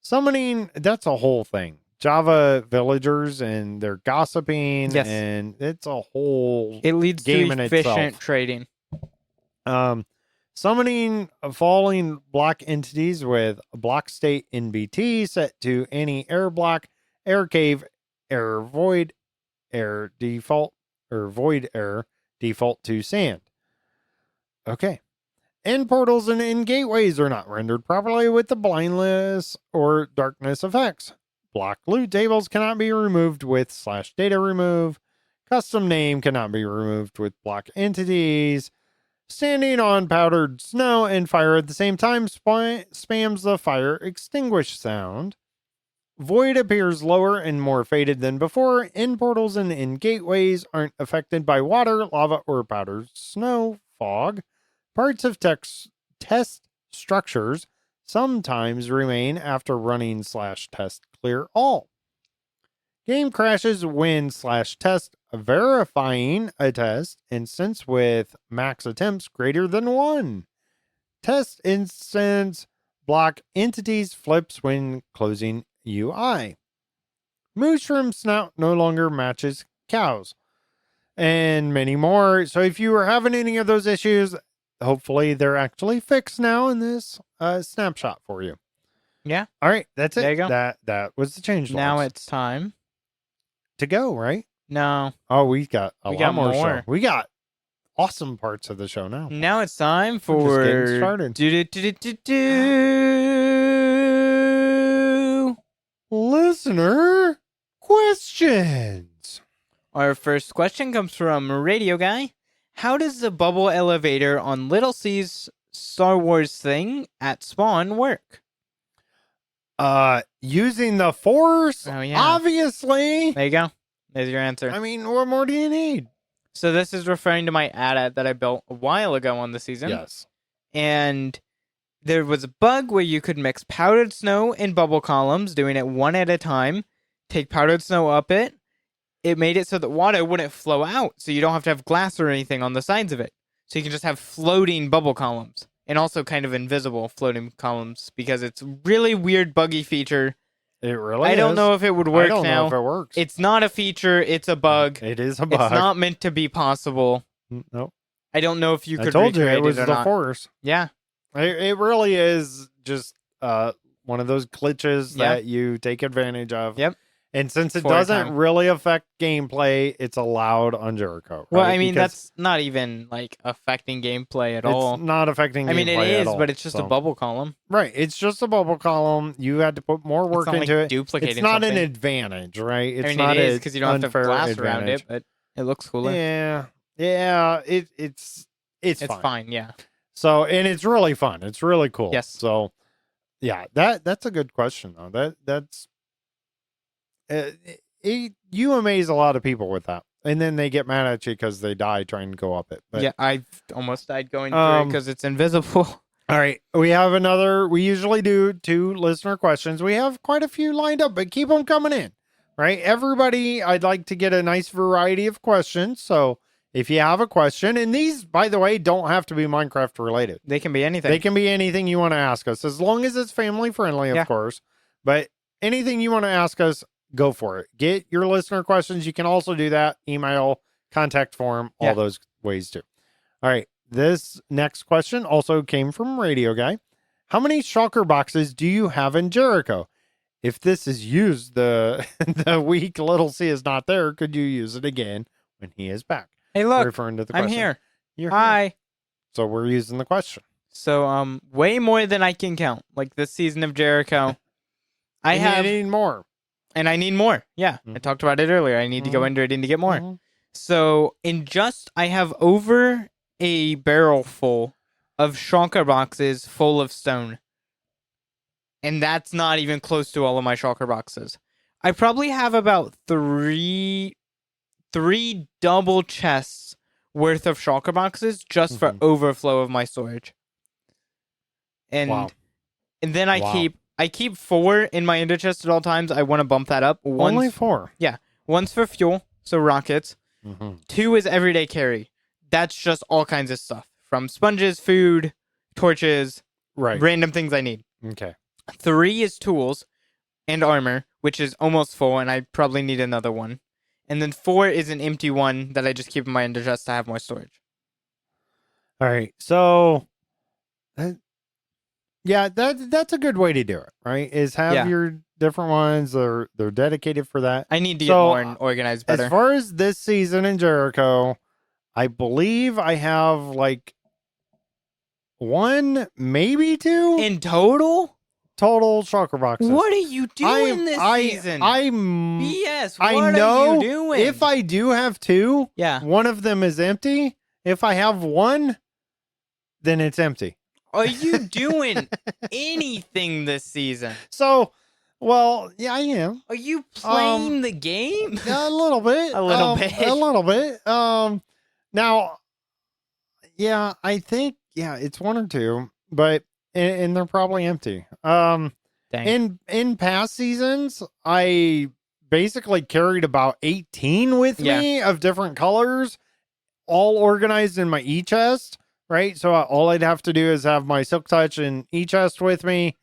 Summoning, that's a whole thing. Java villagers and their gossiping, Yes. and it's a whole It leads game to in efficient itself. trading. Summoning falling block entities with block state NBT set to any air block, air cave, air void, air default, or void air default to sand. Okay. End portals and end gateways are not rendered properly with the blindness or darkness effects. Block loot tables cannot be removed with / data remove. Custom name cannot be removed with block entities. Standing on powdered snow and fire at the same time spams the fire extinguish sound. Void appears lower and more faded than before. End portals and end gateways aren't affected by water, lava, or powdered snow fog. Parts of test structures sometimes remain after running / test clear all. Game crashes when / test verifying a test instance with max attempts greater than 1. Test instance block entities flips when closing UI. Mushroom snout no longer matches cows. And many more. So if you were having any of those issues, hopefully they're actually fixed now in this snapshot for you. Yeah. All right, that's it. There you go. That was the change. Now it's time to go, right? No. Oh, we got a We lot got more show. more. We got awesome parts of the show now. Now it's time We're for just getting started. Listener questions. Our first question comes from Radio Guy. How does the bubble elevator on Little C's Star Wars thing at spawn work? Using the Force. Oh, yeah. Obviously. There you go. There's your answer. I mean, what more do you need? So this is referring to my ad that I built a while ago on the season. Yes. And there was a bug where you could mix powdered snow and bubble columns, doing it one at a time. Take powdered snow up it. It made it so that water wouldn't flow out, so you don't have to have glass or anything on the sides of it. So you can just have floating bubble columns. And also kind of invisible floating columns, because it's a really weird buggy feature. It really I don't know if it would work now. I don't know if it works. It's not a feature, it's a bug. It is a bug. It's not meant to be possible. Nope. I don't know if you could I told you recreate it was or the not. Force. Yeah. It really is just one of those glitches that you take advantage of. Yep. And since it For a doesn't time. really affect gameplay, it's allowed on Jericho. Right? Well, I mean, Because that's not even like affecting gameplay at all. it's not affecting gameplay I mean, it at is, all, but it's just a so. bubble column. Right. It's just a bubble column. You had to put more work It's not into like it. duplicating It's not something. an advantage, right? It's I mean, not it is an because you don't have to have unfair glass advantage. around it, but it looks cooler. Yeah. Yeah. It's It's fine. fine, yeah. So, and it's really fun. It's really cool. Yes. So, yeah, that's a good question though. That's you amaze a lot of people with that, and then they get mad at you because they die trying to go up it. But, Yeah, I almost died going through it because it's invisible. All right. We have another. We usually do 2 listener questions. We have quite a few lined up, but keep them coming in. Right. Everybody, I'd like to get a nice variety of questions. So if you have a question, and these, by the way, don't have to be Minecraft related. They can be anything. They can be anything you want to ask us, as long as it's family friendly, of course. But anything you want to ask us, go for it. Get your listener questions. You can also do that. Email, contact form, all those ways too. All right. This next question also came from Radio Guy. How many shulker boxes do you have in Jericho? If this is used the week Little C is not there, could you use it again when he is back? Hey, look, referring to the question. I'm here. You're Hi. here. So we're using the question. So way more than I can count. Like this season of Jericho, I need more. And I need more. Yeah, I talked about it earlier. I need to go into it and to get more. So I have over a barrel full of shulker boxes full of stone. And that's not even close to all of my shulker boxes. I probably have about three double chests worth of shulker boxes just for overflow of my storage. And and then I keep 4 in my ender chest at all times. I want to bump that up. Only 4. Yeah. One's for fuel, so rockets. 2 is everyday carry. That's just all kinds of stuff. From sponges, food, torches, random things I need. Okay. 3 is tools and armor, which is almost full, and I probably need another one. And then 4 is an empty one that I just keep in my ender chest to have more storage. All right. So, that's a good way to do it, right? Is have your different ones. They're dedicated for that. I need to get more and organized better. As far as this season in Jericho, I believe I have like 1, maybe 2 in total shulker boxes. What are you doing this season? I'm BS. I what know are you doing? if I do have 2, one of them is empty. If I have 1, then it's empty. Are you doing anything this season? So, well, yeah, I am. Are you playing the game? A little bit. A little bit. A little bit. Now, yeah, I think, it's 1 or 2, but and they're probably empty. In past seasons, I basically carried about 18 with me of different colors, all organized in my e-chest, right? So all I'd have to do is have my Silk Touch and e-chest with me,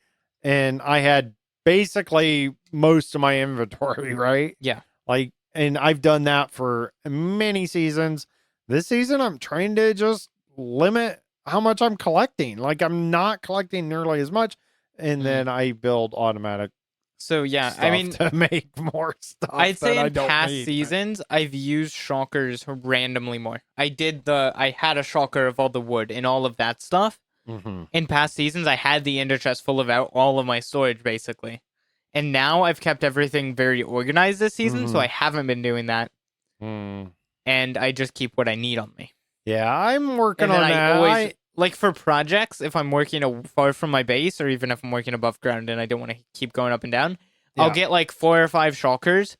and I had basically most of my inventory, right? Yeah. Like, and I've done that for many seasons. This season, I'm trying to just limit how much I'm collecting. Like, I'm not collecting nearly as much, and then I build automatic. So I mean, to make more stuff. I'd say in past seasons, I've used shulkers randomly more. I had a shulker of all the wood and all of that stuff. In past seasons, I had the ender chest full of all of my storage basically, and now I've kept everything very organized this season, so I haven't been doing that. And I just keep what I need on me. Yeah, I'm working on that. Like for projects, if I'm working far from my base, or even if I'm working above ground and I don't want to keep going up and down, I'll get like 4 or 5 shulkers,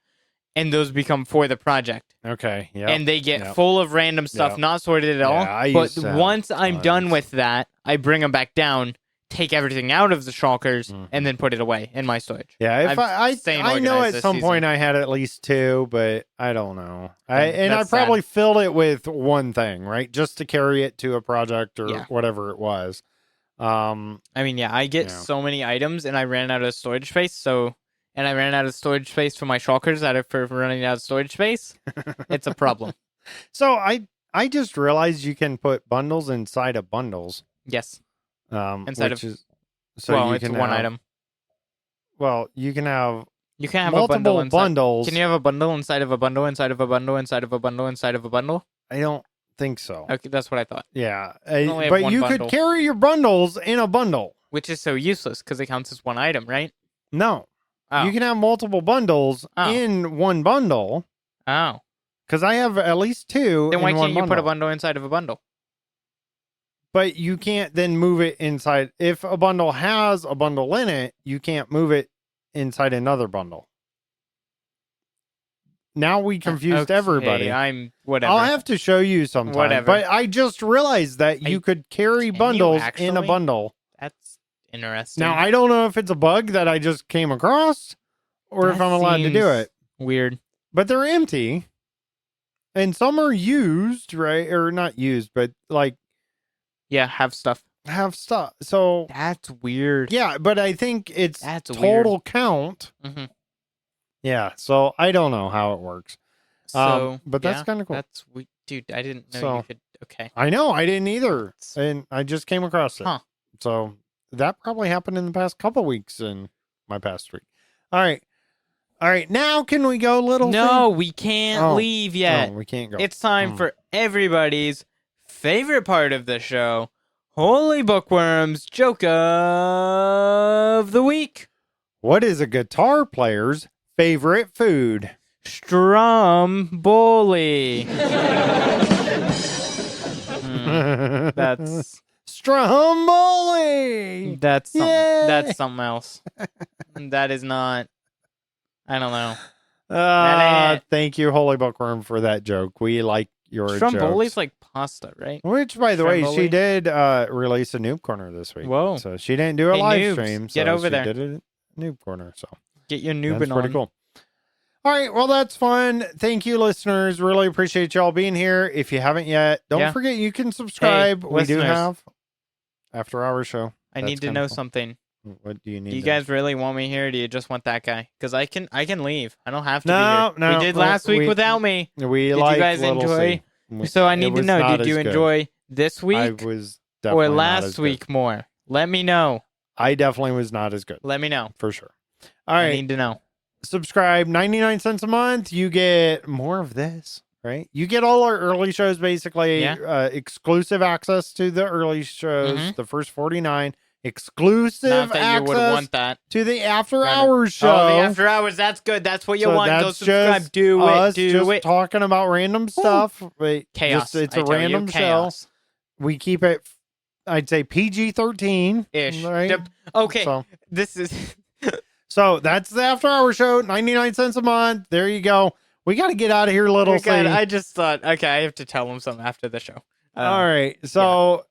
and those become for the project. Okay, yeah. And they get full of random stuff, not sorted at all. But once I'm done with that, I bring them back down, take everything out of the shulkers, and then put it away in my storage. Yeah, if I know at some point I had at least 2, but I don't know. I probably filled it with 1 thing, right? Just to carry it to a project or whatever it was. I mean, I get so many items, and I ran out of storage space, and I ran out of storage space for my shulkers for running out of storage space. It's a problem. So I just realized you can put bundles inside of bundles. Yes. Inside of it's 1 item. Well, you can have multiple a bundle bundles. Can you have a bundle inside of a bundle inside of a bundle inside of a bundle inside of a bundle? I don't think so. Okay, that's what I thought. Yeah, but you could carry your bundles in a bundle, which is so useless because it counts as 1 item, right? No, you can have multiple bundles in 1 bundle. Oh, because I have at least 2. Then why can't you put a bundle inside of a bundle? But you can't then move it inside. If a bundle has a bundle in it, you can't move it inside another bundle. now we confused Okay, everybody. I'm whatever. I'll have to show you sometime. Whatever. But I just realized that you could carry Can you bundles in a actually? bundle. That's interesting. Now, I don't know if it's a bug that I just came across or if That I'm allowed to do seems it. Weird. But they're empty. And some are used, right? Or not used, but like Yeah, have stuff. have stuff. So That's weird. yeah, but I think it's That's total count. Mm-hmm. Yeah, so I don't know how it works. So, but that's yeah, kind of cool. That's dude. I didn't know So- you could. Okay. I know, I didn't either. That's- And I just came across it. Huh. So that probably happened in the past couple weeks in my past week. All right. All right. Now can we go, little No, we can't Oh. leave yet. No, we can't go. It's time for everybody's favorite part of the show: Holy Bookworms Joke of the Week. What is a guitar player's favorite food? Stromboli. That's Stromboli. that's something, Yay! that's something else. That is not. I don't know. That ain't it. Thank you, Holy Bookworm, for that joke. We like your Stromboli's jokes. like pasta, right? Which, by the way, Stromboli? she did release a Noob Corner this week. Whoa. So she didn't do a Hey, live noobs, stream. get so over she there. did a Noob Corner. So Get your that's noobin pretty on. cool. All right. Well, that's fun. Thank you, listeners. Really appreciate y'all being here. If you haven't yet, don't Yeah. forget you can subscribe. We do listeners. have After Hour Show. I That's need to kinda know cool. something. What do you need? Do you to- guys really want me here? Or do you just want that guy? Because I can leave. I don't have to No, be here. no, We did well, last week we- without me. We Did like you guys Little enjoy? C. We- So I it need to was know. not Did you as good. enjoy this I week was or definitely not as last good. week more? Let me know. I definitely was not as good, Let me know. for sure. All I right. need to know. Subscribe, 99 cents a month. You get more of this, right? You get all our early shows, basically. Yeah. Exclusive access to the early shows, Mhm. the first 49. Exclusive Not that you would access want that. to the After Rather- Hours show. Oh, the after hours. That's good. That's what you So want. Go that's subscribe. just Do us it. Do just it. talking about random stuff. But Chaos. just- it's I a tell you, random show. chaos. We keep it, I'd say, PG-13. Ish. Right? Okay. So, This is. so that's the After Hours show. 99 cents a month. There you go. We got to get out of here, little C. God, I just thought, okay, I have to tell him something after the show. All right. So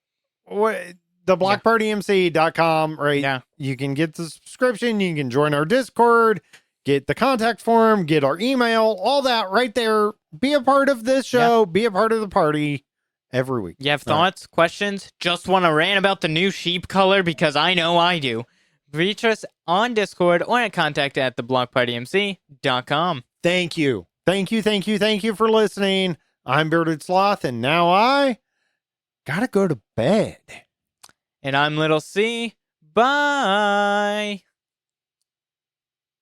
the blackpartymc.com, right? Yeah. You can get the subscription. You can join our Discord, get the contact form, get our email, all that right there. Be a part of this show. Be a part of the party every week. You have All right. thoughts, questions? Just want to rant about the new sheep color because I know I do. Reach us on Discord or at contact@theblockpartymc.com. Thank you. Thank you. Thank you. Thank you for listening. I'm Bearded Sloth, and now I gotta go to bed. And I'm Little C. Bye.